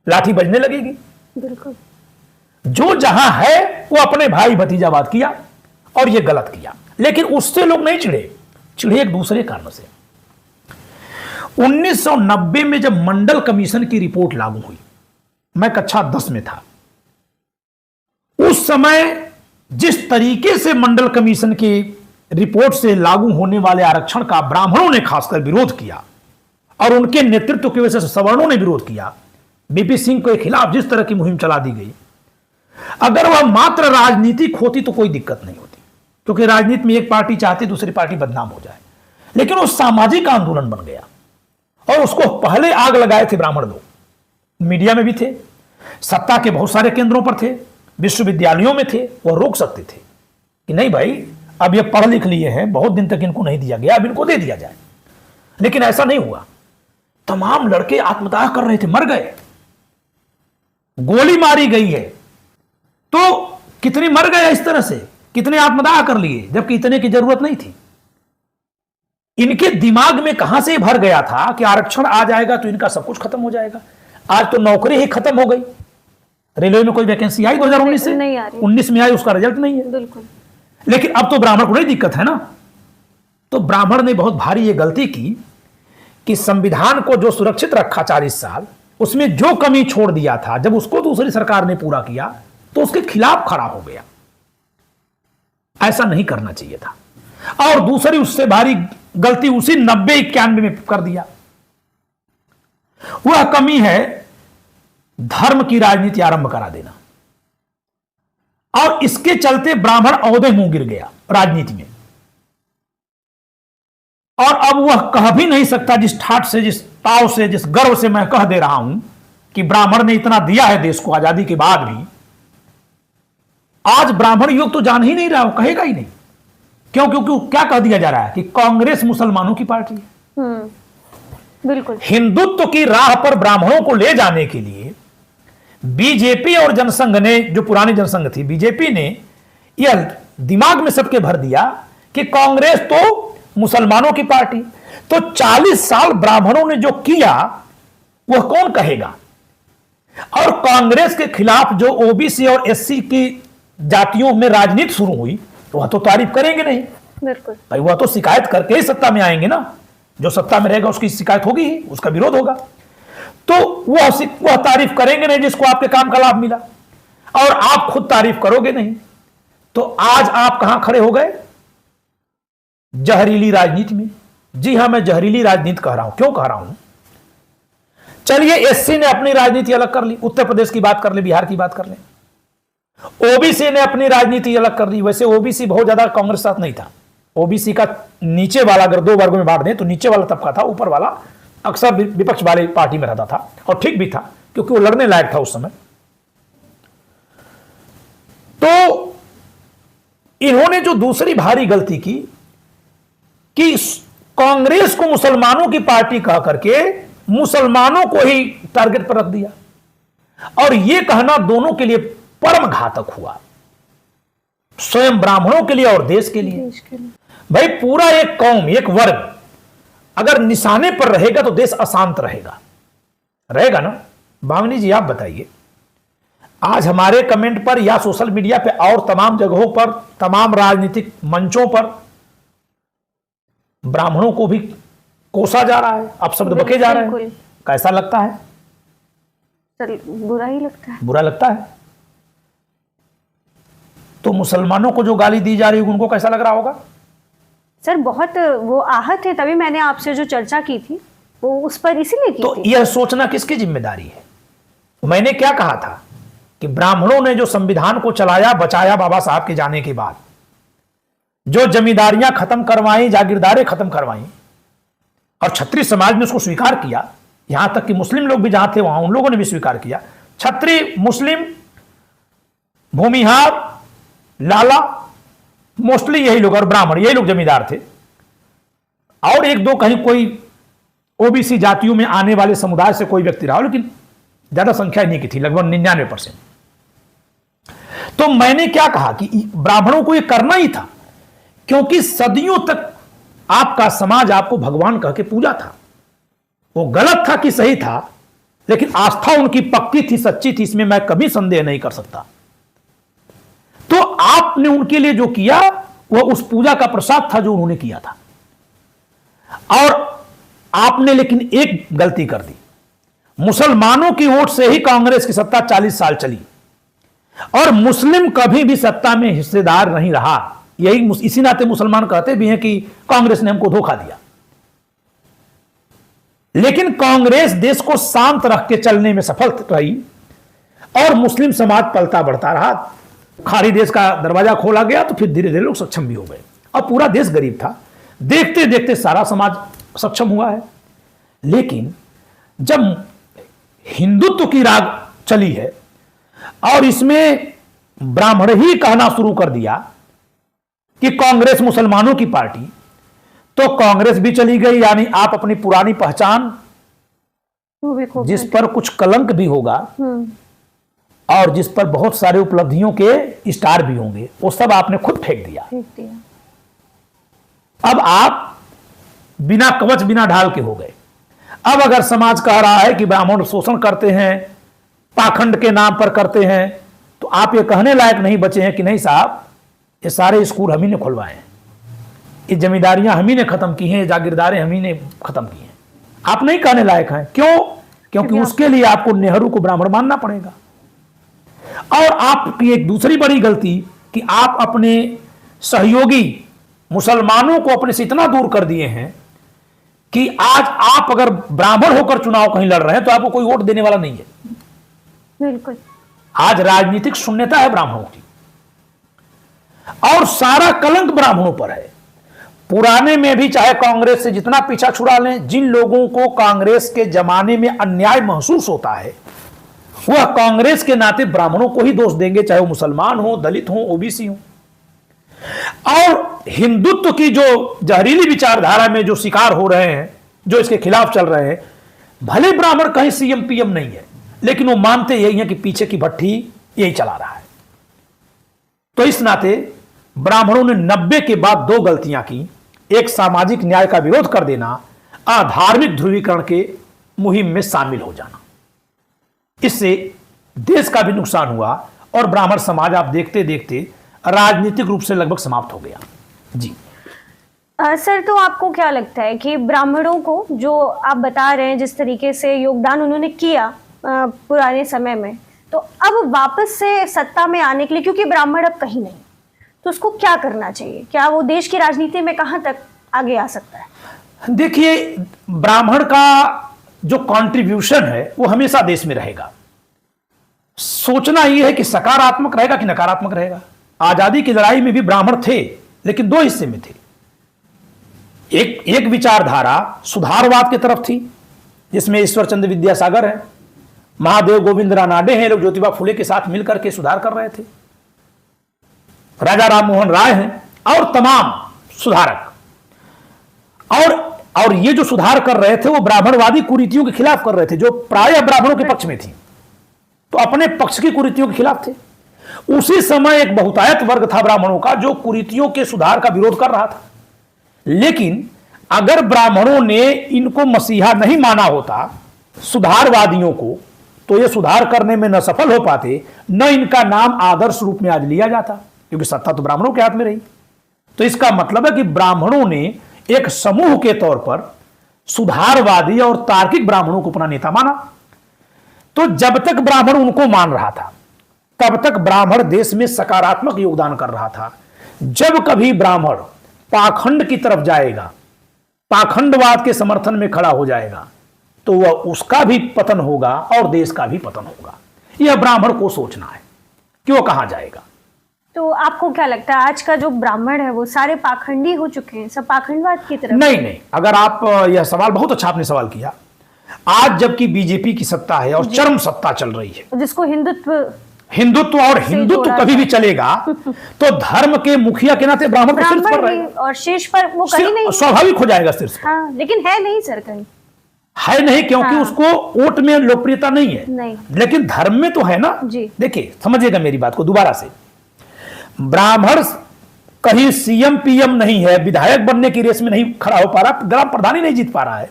लाठी बजने लगेगी। बिल्कुल, जो जहां है वो अपने भाई भतीजावाद किया और ये गलत किया, लेकिन उससे लोग नहीं चिढ़े एक दूसरे कारण से। 1990 में जब मंडल कमीशन की रिपोर्ट लागू हुई, मैं कक्षा 10 में था, उस समय जिस तरीके से मंडल कमीशन की रिपोर्ट से लागू होने वाले आरक्षण का ब्राह्मणों ने खासकर विरोध किया और उनके नेतृत्व की वजह से सवर्णों ने विरोध किया, बीपी सिंह के खिलाफ जिस तरह की मुहिम चला दी गई, अगर वह मात्र राजनीतिक होती तो कोई दिक्कत नहीं होती, क्योंकि राजनीति में एक पार्टी चाहती दूसरी पार्टी बदनाम हो जाए, लेकिन वो सामाजिक आंदोलन बन गया और उसको पहले आग लगाए थे ब्राह्मण लोग, मीडिया में भी थे, सत्ता के बहुत सारे केंद्रों पर थे, विश्वविद्यालयों में थे, वह रोक सकते थे कि नहीं भाई अब ये पढ़ लिख लिए हैं, बहुत दिन तक इनको नहीं दिया गया, अब इनको दे दिया जाए, लेकिन ऐसा नहीं हुआ। तमाम लड़के आत्मदाह कर रहे थे, मर गए, गोली मारी गई है, तो कितने मर गए इस तरह से, कितने आत्मदाह कर लिए, जबकि इतने की जरूरत नहीं थी। इनके दिमाग में कहां से भर गया था कि आरक्षण आ जाएगा तो इनका सब कुछ खत्म हो जाएगा। आज तो नौकरी ही खत्म हो गई, रेलवे में कोई वैकेंसी आई 2019 से, नहीं आ रही, 19 में आई, उसका रिजल्ट नहीं है। बिल्कुल, लेकिन अब तो ब्राह्मण को नहीं दिक्कत है ना। तो ब्राह्मण ने बहुत भारी ये गलती की कि संविधान को जो सुरक्षित रखा 40 साल, उसमें जो कमी छोड़ दिया था, जब उसको दूसरी सरकार ने पूरा किया तो उसके खिलाफ खड़ा हो गया। ऐसा नहीं करना चाहिए था। और दूसरी उससे भारी गलती उसी 90-91 में कर दिया, वह कमी है धर्म की राजनीति आरंभ करा देना, और इसके चलते ब्राह्मण औहदे मुंह गिर गया राजनीति में। और अब वह कह भी नहीं सकता जिस ठाठ से, जिस ताव से, जिस गर्व से मैं कह दे रहा हूं कि ब्राह्मण ने इतना दिया है देश को आजादी के बाद भी। आज ब्राह्मण युग तो जान ही नहीं रहा, वो कहेगा ही नहीं। क्यों? क्योंकि क्या कह दिया जा रहा है कि कांग्रेस मुसलमानों की पार्टी है। बिल्कुल, हिंदुत्व की राह पर ब्राह्मणों को ले जाने के लिए बीजेपी और जनसंघ ने, जो पुरानी जनसंघ थी, बीजेपी ने यह दिमाग में सबके भर दिया कि कांग्रेस तो मुसलमानों की पार्टी। तो 40 साल ब्राह्मणों ने जो किया वह कौन कहेगा? और कांग्रेस के खिलाफ जो ओबीसी और एससी की जातियों में राजनीति शुरू हुई, वह तो तारीफ करेंगे नहीं। बिल्कुल, भाई वह तो शिकायत करके ही सत्ता में आएंगे ना, जो सत्ता में रहेगा उसकी शिकायत होगी ही, उसका विरोध होगा। तो वह तारीफ करेंगे नहीं जिसको आपके काम का लाभ मिला, और आप खुद तारीफ करोगे नहीं। तो आज आप कहां खड़े हो गए? जहरीली राजनीति में। जी हां, मैं जहरीली राजनीति कह रहा हूं। क्यों कह रहा हूं? चलिए, एससी ने अपनी राजनीति अलग कर ली, उत्तर प्रदेश की बात कर ले, बिहार की बात कर ले। ओबीसी ने अपनी राजनीति अलग कर ली। वैसे ओबीसी बहुत ज्यादा कांग्रेस साथ नहीं था। ओबीसी का नीचे वाला अगर दो वर्गों में बांट दें तो नीचे वाला तबका था, ऊपर वाला अक्सर विपक्ष वाले पार्टी में रहता था, और ठीक भी था क्योंकि वो लड़ने लायक था उस समय। तो इन्होंने जो दूसरी भारी गलती की कि कांग्रेस को मुसलमानों की पार्टी कह करके मुसलमानों को ही टारगेट पर रख दिया, और यह कहना दोनों के लिए परम घातक हुआ, स्वयं ब्राह्मणों के लिए और देश के लिए। भाई पूरा एक कौम, एक वर्ग अगर निशाने पर रहेगा तो देश अशांत रहेगा ना। भावनी जी आप बताइए, आज हमारे कमेंट पर या सोशल मीडिया पे और तमाम जगहों पर, तमाम राजनीतिक मंचों पर ब्राह्मणों को भी कोसा जा रहा है, अपशब्द बके जा रहे हैं। कैसा लगता है? चल, बुरा ही लगता है। बुरा लगता है। तो मुसलमानों को जो गाली दी जा रही है उनको कैसा लग रहा होगा? सर बहुत वो आहत है, तभी मैंने आपसे जो चर्चा की थी वो उस पर इसीलिए की तो थी। यह सोचना किसकी जिम्मेदारी है? मैंने क्या कहा था कि ब्राह्मणों ने जो संविधान को चलाया बचाया बाबा साहब के जाने के बाद, जो जमींदारियां खत्म करवाई, जागीरदारें खत्म करवाई, और क्षत्रिय समाज ने उसको स्वीकार किया, यहां तक कि मुस्लिम लोग भी जहां थे वहां उन लोगों ने भी स्वीकार किया। क्षत्रिय, मुस्लिम, भूमिहार, लाला, मोस्टली यही लोग, और ब्राह्मण, यही लोग जमींदार थे। और एक दो कहीं कोई ओबीसी जातियों में आने वाले समुदाय से कोई व्यक्ति रहा, लेकिन ज्यादा संख्या नहीं की थी, लगभग 99%। तो मैंने क्या कहा कि ब्राह्मणों को यह करना ही था, क्योंकि सदियों तक आपका समाज आपको भगवान कह के पूजा था। वो गलत था कि सही था, लेकिन आस्था उनकी पक्की थी, सच्ची थी, इसमें मैं कभी संदेह नहीं कर सकता। तो आपने उनके लिए जो किया वह उस पूजा का प्रसाद था जो उन्होंने किया था। और आपने लेकिन एक गलती कर दी, मुसलमानों की वोट से ही कांग्रेस की सत्ता 40 साल चली, और मुस्लिम कभी भी सत्ता में हिस्सेदार नहीं रहा। यही इसी नाते मुसलमान कहते भी हैं कि कांग्रेस ने हमको धोखा दिया। लेकिन कांग्रेस देश को शांत रख के चलने में सफल रही, और मुस्लिम समाज पलता बढ़ता रहा। खाड़ी देश का दरवाजा खोला गया तो फिर धीरे धीरे लोग सक्षम भी हो गए। अब पूरा देश गरीब था, देखते देखते सारा समाज सक्षम हुआ है। लेकिन जब हिंदुत्व की राग चली है और इसमें ब्राह्मण ही कहना शुरू कर दिया कि कांग्रेस मुसलमानों की पार्टी, तो कांग्रेस भी चली गई। यानी आप अपनी पुरानी पहचान, जिस पर कुछ कलंक भी होगा और जिस पर बहुत सारे उपलब्धियों के स्टार भी होंगे, वो सब आपने खुद फेंक दिया। अब आप बिना कवच बिना ढाल के हो गए। अब अगर समाज कह रहा है कि ब्राह्मण शोषण करते हैं, पाखंड के नाम पर करते हैं, तो आप ये कहने लायक नहीं बचे हैं कि नहीं साहब, ये सारे स्कूल हम ही ने खुलवाए हैं, ये जमींदारियां हम ही ने खत्म की हैं, जागीरदारें हम ही ने खत्म की हैं। आप नहीं कहने लायक हैं। क्यों? क्योंकि उसके लिए आपको नेहरू को ब्राह्मण मानना पड़ेगा। और आपकी एक दूसरी बड़ी गलती कि आप अपने सहयोगी मुसलमानों को अपने से इतना दूर कर दिए हैं कि आज आप अगर ब्राह्मण होकर चुनाव कहीं लड़ रहे हैं तो आपको कोई वोट देने वाला नहीं है। बिल्कुल। आज राजनीतिक शून्यता है ब्राह्मणों की, और सारा कलंक ब्राह्मणों पर है। पुराने में भी चाहे कांग्रेस से जितना पीछा छुड़ा लें, जिन लोगों को कांग्रेस के जमाने में अन्याय महसूस होता है वह कांग्रेस के नाते ब्राह्मणों को ही दोष देंगे, चाहे वो मुसलमान हो, दलित हो, ओबीसी हो। और हिंदुत्व की जो जहरीली विचारधारा में जो शिकार हो रहे हैं, जो इसके खिलाफ चल रहे हैं, भले ब्राह्मण कहीं सीएम पीएम नहीं है, लेकिन वो मानते यही है कि पीछे की भट्टी यही चला रहा है। तो इस नाते ब्राह्मणों ने 90 के बाद दो गलतियां की। एक, सामाजिक न्याय का विरोध कर देना, अधार्मिक ध्रुवीकरण के मुहिम में शामिल हो जाना। इससे देश का भी नुकसान हुआ और ब्राह्मण समाज आप देखते देखते राजनीतिक रूप से लगभग समाप्त हो गया। जी सर, तो आपको क्या लगता है कि ब्राह्मणों को, जो आप बता रहे हैं जिस तरीके से योगदान उन्होंने किया पुराने समय में, तो अब वापस से सत्ता में आने के लिए, क्योंकि ब्राह्मण अब कहीं नहीं, तो उसको क्या करना चाहिए? क्या वो देश की राजनीति में कहां तक आगे आ सकता है? देखिए, ब्राह्मण का जो कंट्रीब्यूशन है वो हमेशा देश में रहेगा। सोचना यह है कि सकारात्मक रहेगा कि नकारात्मक रहेगा। आजादी की लड़ाई में भी ब्राह्मण थे, लेकिन दो हिस्से में थे। एक विचारधारा सुधारवाद की तरफ थी, जिसमें ईश्वर चंद्र विद्यासागर है, महादेव गोविंद रानाडे हैं, लोग ज्योतिबा फुले के साथ मिलकर के सुधार कर रहे थे, राजा राम मोहन राय हैं, और तमाम सुधारक। और ये जो सुधार कर रहे थे वो ब्राह्मणवादी कुरीतियों के खिलाफ कर रहे थे, जो प्रायः ब्राह्मणों के पक्ष में थी, तो अपने पक्ष की कुरीतियों के खिलाफ थे। उसी समय एक बहुतायत वर्ग था ब्राह्मणों का जो कुरीतियों के सुधार का विरोध कर रहा था। लेकिन अगर ब्राह्मणों ने इनको मसीहा नहीं माना होता, सुधारवादियों को, तो ये सुधार करने में न सफल हो पाते, न इनका नाम आदर्श रूप में आज लिया जाता, क्योंकि सत्ता तो ब्राह्मणों के हाथ में रही। तो इसका मतलब है कि ब्राह्मणों ने एक समूह के तौर पर सुधारवादी और तार्किक ब्राह्मणों को अपना नेता माना। तो जब तक ब्राह्मण उनको मान रहा था, तब तक ब्राह्मण देश में सकारात्मक योगदान कर रहा था। जब कभी ब्राह्मण पाखंड की तरफ जाएगा, पाखंडवाद के समर्थन में खड़ा हो जाएगा, तो वह उसका भी पतन होगा और देश का भी पतन होगा। यह ब्राह्मण को सोचना है कि वो कहां जाएगा। तो आपको क्या लगता है आज का जो ब्राह्मण है वो सारे पाखंडी हो चुके हैं, सब पाखंडवाद की तरफ? नहीं, अगर आप, यह सवाल बहुत अच्छा आपने सवाल किया। आज जबकि बीजेपी की सत्ता है और चरम सत्ता चल रही है, जिसको हिंदुत्व और हिंदुत्व कभी भी चलेगा, तो धर्म के मुखिया के नाते ब्राह्मण को शीर्ष पर रहेगा और शीर्ष पर वो कहीं नहीं, स्वाभाविक हो जाएगा शीर्ष पर। हाँ, लेकिन है नहीं सर, कहीं है नहीं, क्योंकि हाँ। उसको वोट में लोकप्रियता नहीं है। नहीं। लेकिन धर्म में तो है ना जी। देखिए, समझिएगा मेरी बात को दोबारा से। ब्राह्मण कहीं सीएम पीएम नहीं है, विधायक बनने की रेस में नहीं खड़ा हो पा रहा, ग्राम प्रधान ही नहीं जीत पा रहा है।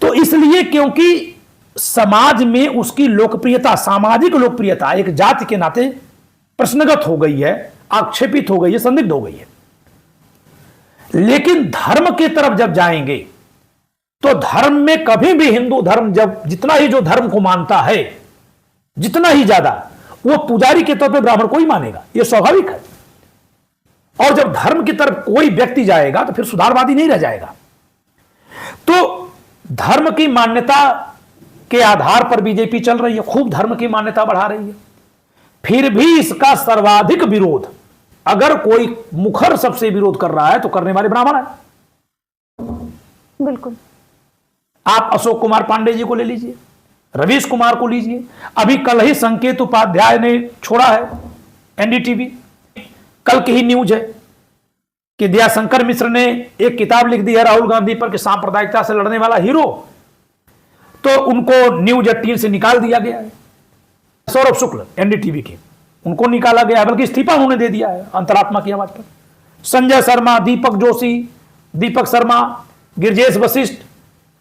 तो इसलिए क्योंकि समाज में उसकी लोकप्रियता, सामाजिक लोकप्रियता एक जाति के नाते प्रश्नगत हो गई है, आक्षेपित हो गई है, संदिग्ध हो गई है। लेकिन धर्म की तरफ जब जाएंगे तो धर्म में कभी भी हिंदू धर्म जब जितना ही जो धर्म को मानता है, जितना ही ज्यादा, वो पुजारी के तौर पे ब्राह्मण को ही मानेगा, यह स्वाभाविक है। और जब धर्म की तरफ कोई व्यक्ति जाएगा तो फिर सुधारवादी नहीं रह जाएगा। तो धर्म की मान्यता के आधार पर बीजेपी चल रही है, खूब धर्म की मान्यता बढ़ा रही है। फिर भी इसका सर्वाधिक विरोध, अगर कोई मुखर सबसे विरोध कर रहा है तो करने वाले ब्राह्मण है। बिल्कुल। आप अशोक कुमार पांडे जी को ले लीजिए, रवीश कुमार को लीजिए, अभी कल ही संकेत उपाध्याय ने छोड़ा है एनडीटीवी, कल की ही न्यूज है कि दयाशंकर मिश्र ने एक किताब लिख दी है राहुल गांधी पर कि सांप्रदायिकता से लड़ने वाला हीरो, तो उनको न्यूज 18 से निकाल दिया गया है। सौरभ शुक्ल एनडीटीवी के, उनको निकाला गया है, बल्कि इस्तीफा उन्होंने दे दिया है अंतरात्मा की आवाज पर। संजय शर्मा, दीपक जोशी, दीपक शर्मा, गिरजेश वशिष्ठ,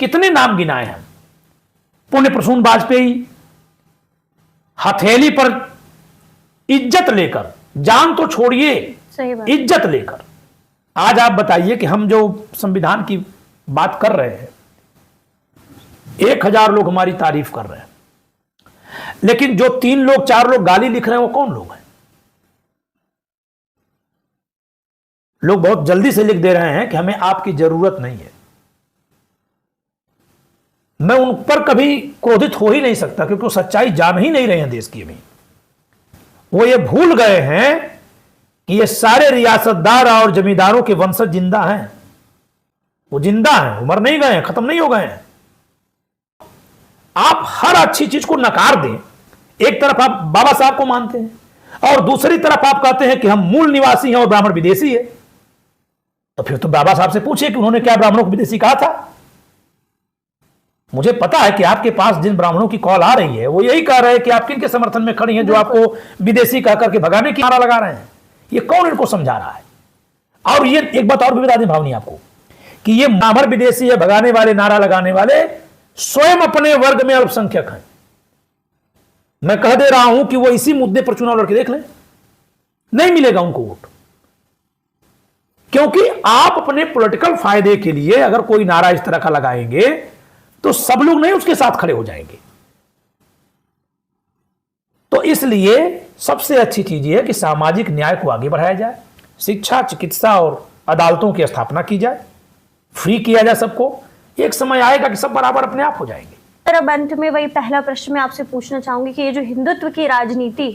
कितने नाम गिनाए हैं। पुण्य प्रसून वाजपेयी, हथेली पर इज्जत लेकर, जान तो छोड़िए, सही बात। इज्जत लेकर। आज आप बताइए कि हम जो संविधान की बात कर रहे हैं, 1000 लोग हमारी तारीफ कर रहे हैं, लेकिन जो 3 लोग 4 लोग गाली लिख रहे हैं वो कौन लोग हैं? लोग बहुत जल्दी से लिख दे रहे हैं कि हमें आपकी जरूरत नहीं है। मैं उन पर कभी क्रोधित हो ही नहीं सकता, क्योंकि वो सच्चाई जान ही नहीं रहे हैं देश की। अभी वो ये भूल गए हैं कि ये सारे रियासतदार और जमींदारों के वंशज जिंदा हैं। वो जिंदा हैं, मर नहीं गए हैं, खत्म नहीं हो गए हैं। आप हर अच्छी चीज को नकार दें, एक तरफ आप बाबा साहब को मानते हैं और दूसरी तरफ आप कहते हैं कि हम मूल निवासी हैं और ब्राह्मण विदेशी है, तो फिर तो बाबा साहब से पूछिए कि उन्होंने क्या ब्राह्मणों को विदेशी कहा था। मुझे पता है कि आपके पास जिन ब्राह्मणों की कॉल आ रही है वो यही कह रहे हैं कि आप किन के समर्थन में खड़ी हैं जो आपको विदेशी कहकर के भगाने की नारा लगा रहे हैं। ये कौन इनको समझा रहा है? और ये एक बात और भी बता दें भावनी आपको कि ये ब्राह्मण विदेशी है भगाने वाले, नारा लगाने वाले स्वयं अपने वर्ग में अल्पसंख्यक हैं। मैं कह दे रहा हूं कि वो इसी मुद्दे पर चुनाव लड़के देख लें, नहीं मिलेगा उनको वोट। क्योंकि आप अपने पॉलिटिकल फायदे के लिए अगर कोई नारा इस तरह का लगाएंगे तो सब लोग नहीं उसके साथ खड़े हो जाएंगे। तो इसलिए सबसे अच्छी चीज यह है कि सामाजिक न्याय को आगे बढ़ाया जाए, शिक्षा, चिकित्सा और अदालतों की स्थापना की जाए, फ्री किया जाए सबको। एक समय आएगा कि सब बराबर अपने आप हो जाएंगे। सर, अब अंत में वही पहला प्रश्न मैं आपसे पूछना चाहूंगी कि ये जो हिंदुत्व की राजनीति,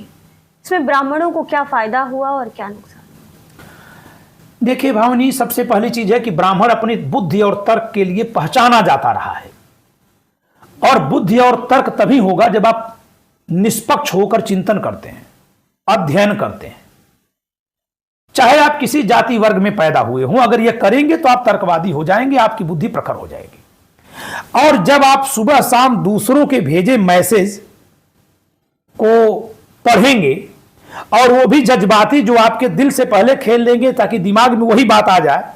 इसमें ब्राह्मणों को क्या फायदा हुआ और क्या नुकसान? देखिए भावनी, सबसे पहली चीज है कि ब्राह्मण अपनी बुद्धि और तर्क के लिए पहचाना जाता रहा है, और बुद्धि और तर्क तभी होगा जब आप निष्पक्ष होकर चिंतन करते हैं, अध्ययन करते हैं। चाहे आप किसी जाति वर्ग में पैदा हुए हों, अगर यह करेंगे तो आप तर्कवादी हो जाएंगे, आपकी बुद्धि प्रखर हो जाएगी। और जब आप सुबह शाम दूसरों के भेजे मैसेज को पढ़ेंगे और वो भी जज्बाती, जो आपके दिल से पहले खेल लेंगे ताकि दिमाग में वही बात आ जाए,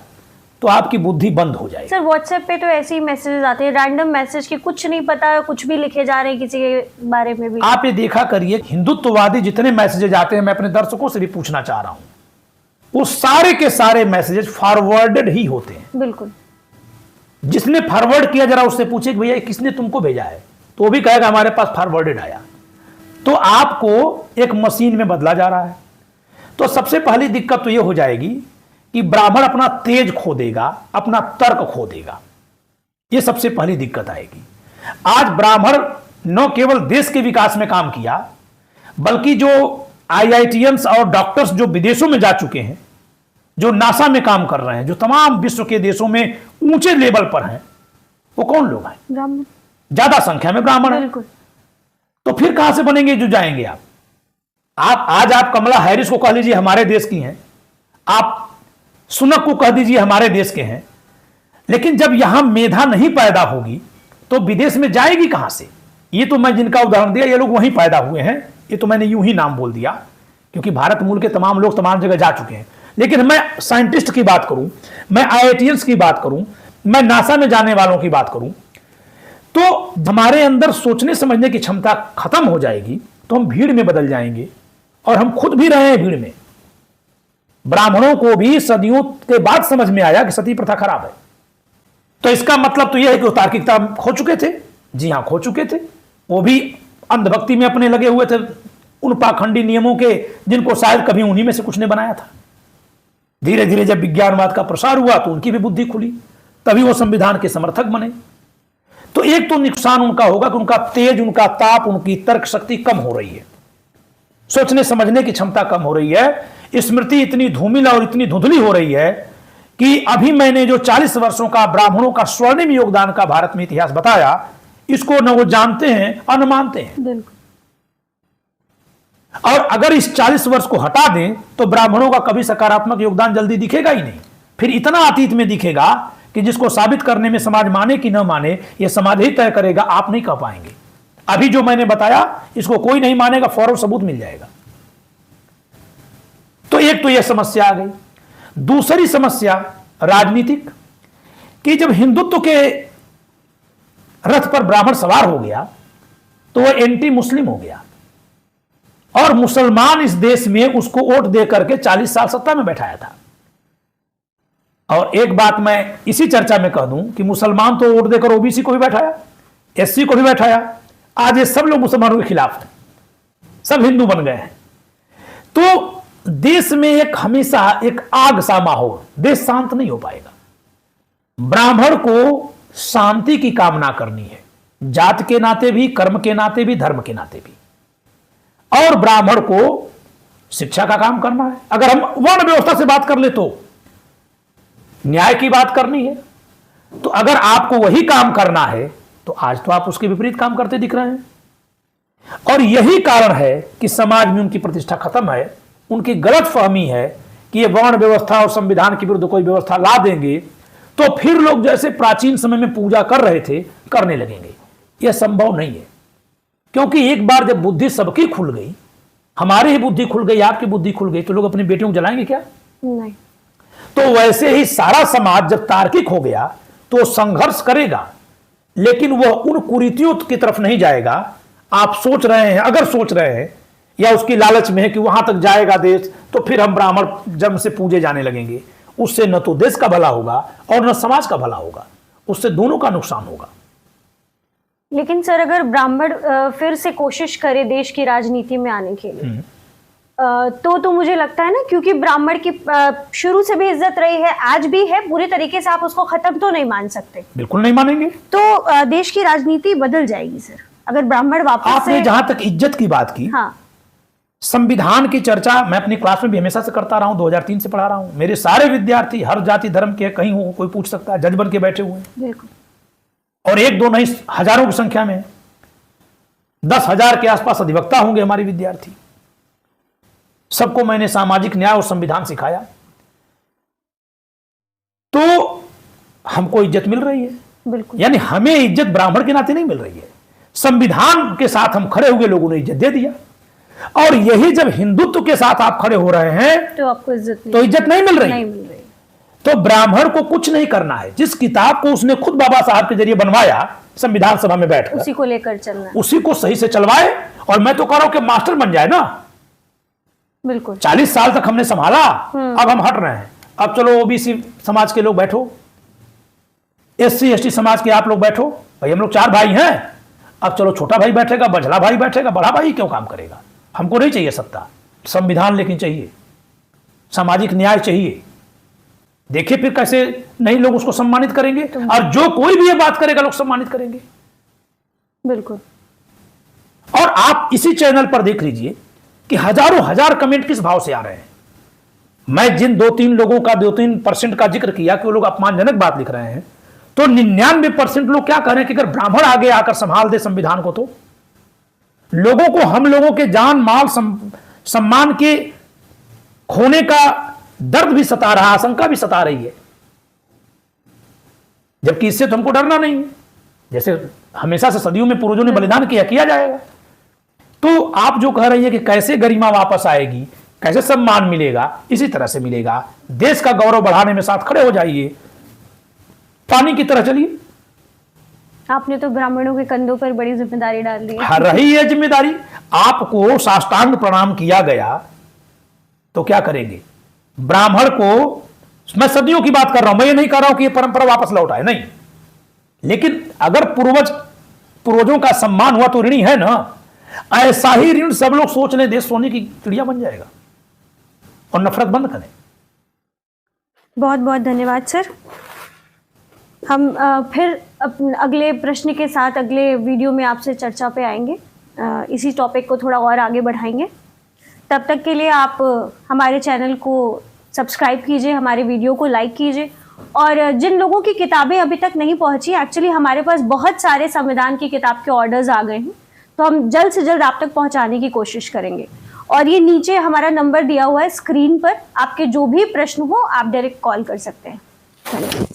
तो आपकी बुद्धि बंद हो जाएगी। सर, व्हाट्सएप पे तो ऐसे ही मैसेजेस आते हैं, रैंडम मैसेज के, कुछ नहीं पता, कुछ भी लिखे जा रहे हैं किसी के बारे में भी। आप ये देखा करिए, हिंदुत्ववादी जितने मैसेजेस आते हैं, मैं अपने दर्शकों से भी पूछना चाह रहा हूं, वो सारे के सारे मैसेजेस फॉरवर्डेड ही होते हैं। बिल्कुल। जिसने फॉरवर्ड किया जरा उससे पूछे कि भैया किसने तुमको भेजा है, तो वो भी कहेगा हमारे पास फॉरवर्डेड आया। तो आपको एक मशीन में बदला जा रहा है। तो सबसे पहली दिक्कत तो ये हो जाएगी कि ब्राह्मण अपना तेज खो देगा, अपना तर्क खो देगा। ये सबसे पहली दिक्कत आएगी। आज ब्राह्मण न केवल देश के विकास में काम किया, बल्कि जो आईआईटीएंस और डॉक्टर्स जो विदेशों में जा चुके हैं, जो नासा में काम कर रहे हैं, जो तमाम विश्व के देशों में ऊंचे लेवल पर हैं, वो कौन लोग हैं? ब्राह्मण, ज्यादा संख्या में ब्राह्मण हैं। बिल्कुल। तो फिर कहां से बनेंगे जो जाएंगे? आप आज आप कमला हैरिस को कह लीजिए हमारे देश की हैं, आप सुनक को कह दीजिए हमारे देश के हैं, लेकिन जब यहां मेधा नहीं पैदा होगी तो विदेश में जाएगी कहां से? ये तो मैं जिनका उदाहरण दिया ये लोग वहीं पैदा हुए हैं, ये तो मैंने यूं ही नाम बोल दिया, क्योंकि भारत मूल के तमाम लोग तमाम जगह जा चुके हैं। लेकिन मैं साइंटिस्ट की बात करूं, मैं आईआईटीएंस की बात करूं, मैं नासा में जाने वालों की बात करूं, तो हमारे अंदर सोचने समझने की क्षमता खत्म हो जाएगी, तो हम भीड़ में बदल जाएंगे। और हम खुद भी रहे हैं भीड़ में। ब्राह्मणों को भी सदियों के बाद समझ में आया कि सती प्रथा खराब है। तो इसका मतलब तो यह है कि वो तार्किकता खो चुके थे। जी हां, खो चुके थे। वो भी अंधभक्ति में अपने लगे हुए थे, उन पाखंडी नियमों के जिनको शायद कभी उन्हीं में से कुछ ने बनाया था। धीरे धीरे जब विज्ञानवाद का प्रसार हुआ तो उनकी भी बुद्धि खुली, तभी वो संविधान के समर्थक बने। तो एक तो नुकसान उनका होगा कि उनका तेज, उनका ताप, उनकी तर्क शक्ति कम हो रही है, सोचने समझने की क्षमता कम हो रही है। स्मृति इतनी धूमिल और इतनी धुंधली हो रही है कि अभी मैंने जो 40 वर्षों का ब्राह्मणों का स्वर्णिम योगदान का भारत में इतिहास बताया, इसको न वो जानते हैं और न मानते हैं। बिल्कुल। और अगर इस 40 वर्ष को हटा दें तो ब्राह्मणों का कभी सकारात्मक योगदान जल्दी दिखेगा ही नहीं। फिर इतना अतीत में दिखेगा कि जिसको साबित करने में समाज माने कि न माने, यह समाज ही तय करेगा, आप नहीं कह पाएंगे। अभी जो मैंने बताया इसको कोई नहीं मानेगा, फौरन सबूत मिल जाएगा। तो एक तो यह समस्या आ गई। दूसरी समस्या राजनीतिक, कि जब हिंदुत्व के रथ पर ब्राह्मण सवार हो गया तो वह एंटी मुस्लिम हो गया, और मुसलमान इस देश में उसको वोट दे करके 40 साल सत्ता में बैठाया था। और एक बात मैं इसी चर्चा में कह दूं कि मुसलमान तो वोट देकर ओबीसी को भी बैठाया, एससी को भी बैठाया। आज ये सब लोग मुसलमानों के खिलाफ हैं, सब हिंदू बन गए हैं। तो देश में एक हमेशा एक आग सा माहौल, देश शांत नहीं हो पाएगा। ब्राह्मण को शांति की कामना करनी है, जात के नाते भी, कर्म के नाते भी, धर्म के नाते भी। और ब्राह्मण को शिक्षा का काम करना है। अगर हम वर्ण व्यवस्था से बात कर ले तो न्याय की बात करनी है। तो अगर आपको वही काम करना है तो आज तो आप उसके विपरीत काम करते दिख रहे हैं। और यही कारण है कि समाज में उनकी प्रतिष्ठा खत्म है। उनकी गलत फहमी है कि ये वर्ण व्यवस्था और संविधान के विरुद्ध कोई व्यवस्था ला देंगे तो फिर लोग जैसे प्राचीन समय में पूजा कर रहे थे करने लगेंगे। यह संभव नहीं है, क्योंकि एक बार जब बुद्धि सबकी खुल गई, हमारी ही बुद्धि खुल गई, आपकी बुद्धि खुल गई, तो लोग अपनी बेटियों को जलाएंगे क्या? नहीं। तो वैसे ही सारा समाज जब तार्किक हो गया तो संघर्ष करेगा, लेकिन वह उन कुरीतियों की तरफ नहीं जाएगा। आप सोच रहे हैं, अगर सोच रहे हैं या उसकी लालच में है कि वहां तक जाएगा देश तो फिर हम ब्राह्मण जन्म से पूजे जाने लगेंगे, उससे न तो देश का भला होगा और न समाज का भला होगा, उससे दोनों का नुकसान होगा। लेकिन सर, अगर ब्राह्मण फिर से कोशिश करे देश की राजनीति में आने के लिए, तो मुझे लगता है ना, क्योंकि ब्राह्मण की शुरू से भी इज्जत रही है, आज भी है, पूरे तरीके से आप उसको खत्म तो नहीं मान सकते। बिल्कुल नहीं मानेंगे। तो देश की राजनीति बदल जाएगी सर, अगर ब्राह्मण वापस आपने से। जहां तक इज्जत की बात की, हाँ, संविधान की चर्चा मैं अपनी क्लास में भी हमेशा से करता रहा हूं, 2003 से पढ़ा रहा हूं। मेरे सारे विद्यार्थी हर जाति धर्म के, कहीं हो कोई पूछ सकता है, जज बन के बैठे हुए हैं। बिल्कुल। और एक दो नहीं, हजारों की संख्या में 10,000 के आसपास अधिवक्ता होंगे हमारे विद्यार्थी। सबको मैंने सामाजिक न्याय और संविधान सिखाया, तो हमको इज्जत मिल रही है। बिल्कुल। यानी हमें इज्जत ब्राह्मण के नाते नहीं मिल रही है, संविधान के साथ हम खड़े हुए लोगों ने इज्जत दे दिया। और यही जब हिंदुत्व के साथ आप खड़े हो रहे हैं तो आपको इज्जत तो इज्जत नहीं मिल रही। नहीं मिल रही। तो ब्राह्मण को कुछ नहीं करना है। जिस किताब को उसने खुद बाबा साहब के जरिए बनवाया संविधान सभा में बैठकर, उसी को लेकर चलना, उसी को सही से चलवाए। और मैं तो कह रहा हूं कि मास्टर बन जाए ना। बिल्कुल। 40 साल तक हमने संभाला, अब हम हट रहे हैं। अब चलो ओबीसी समाज के लोग बैठो, एससी एसटी समाज के आप लोग बैठो, भाई हम लोग 4 भाई हैं। अब चलो छोटा भाई बैठेगा, बझला भाई बैठेगा, बड़ा भाई क्यों काम करेगा? हमको नहीं चाहिए सत्ता, संविधान लेकिन चाहिए, सामाजिक न्याय चाहिए, देखिए फिर कैसे नहीं लोग उसको सम्मानित करेंगे, और जो कोई भी ये बात करेगा लोग सम्मानित करेंगे। बिल्कुल। और आप इसी चैनल पर देख लीजिए कि हजारों हजार कमेंट किस भाव से आ रहे हैं। मैं जिन 2-3 लोगों का 2-3% का जिक्र किया कि वो लोग अपमानजनक बात लिख रहे हैं, तो 99% लोग क्या कह रहे हैं कि अगर ब्राह्मण आगे आकर संभाल दे संविधान को, तो लोगों को, हम लोगों के जान माल सम्मान के खोने का दर्द भी सता रहा, आशंका भी सता रही है, जबकि इससे तो हमको डरना नहीं है। जैसे हमेशा से सदियों में पूर्वजों ने बलिदान किया जाएगा। तो आप जो कह रही है कि कैसे गरिमा वापस आएगी, कैसे सम्मान मिलेगा, इसी तरह से मिलेगा। देश का गौरव बढ़ाने में साथ खड़े हो जाइए, पानी की तरह चलिए। आपने तो ब्राह्मणों के कंधों पर बड़ी जिम्मेदारी डाल दी है। हाँ, रही है जिम्मेदारी। आपको साष्टांग प्रणाम किया गया तो क्या करेंगे? ब्राह्मण को, मैं सदियों की बात कर रहा हूं, मैं ये नहीं कर रहा हूं कि ये परंपरा वापस लौट आए, नहीं, लेकिन अगर पूर्वजों का सम्मान हुआ तो ऋणी है ना। ऐसा ही ऋण सब लोग सोच लें, देश सोने की चिड़िया बन जाएगा। और नफरत बंद करें। बहुत बहुत धन्यवाद सर। हम फिर अगले प्रश्न के साथ अगले वीडियो में आपसे चर्चा पे आएंगे, इसी टॉपिक को थोड़ा और आगे बढ़ाएंगे। तब तक के लिए आप हमारे चैनल को सब्सक्राइब कीजिए, हमारे वीडियो को लाइक कीजिए, और जिन लोगों की किताबें अभी तक नहीं पहुंची, एक्चुअली हमारे पास बहुत सारे संविधान की किताब के ऑर्डर्स आ गए हैं, तो हम जल्द से जल्द आप तक पहुंचाने की कोशिश करेंगे। और ये नीचे हमारा नंबर दिया हुआ है स्क्रीन पर, आपके जो भी प्रश्न हो आप डायरेक्ट कॉल कर सकते हैं। धन्यवाद।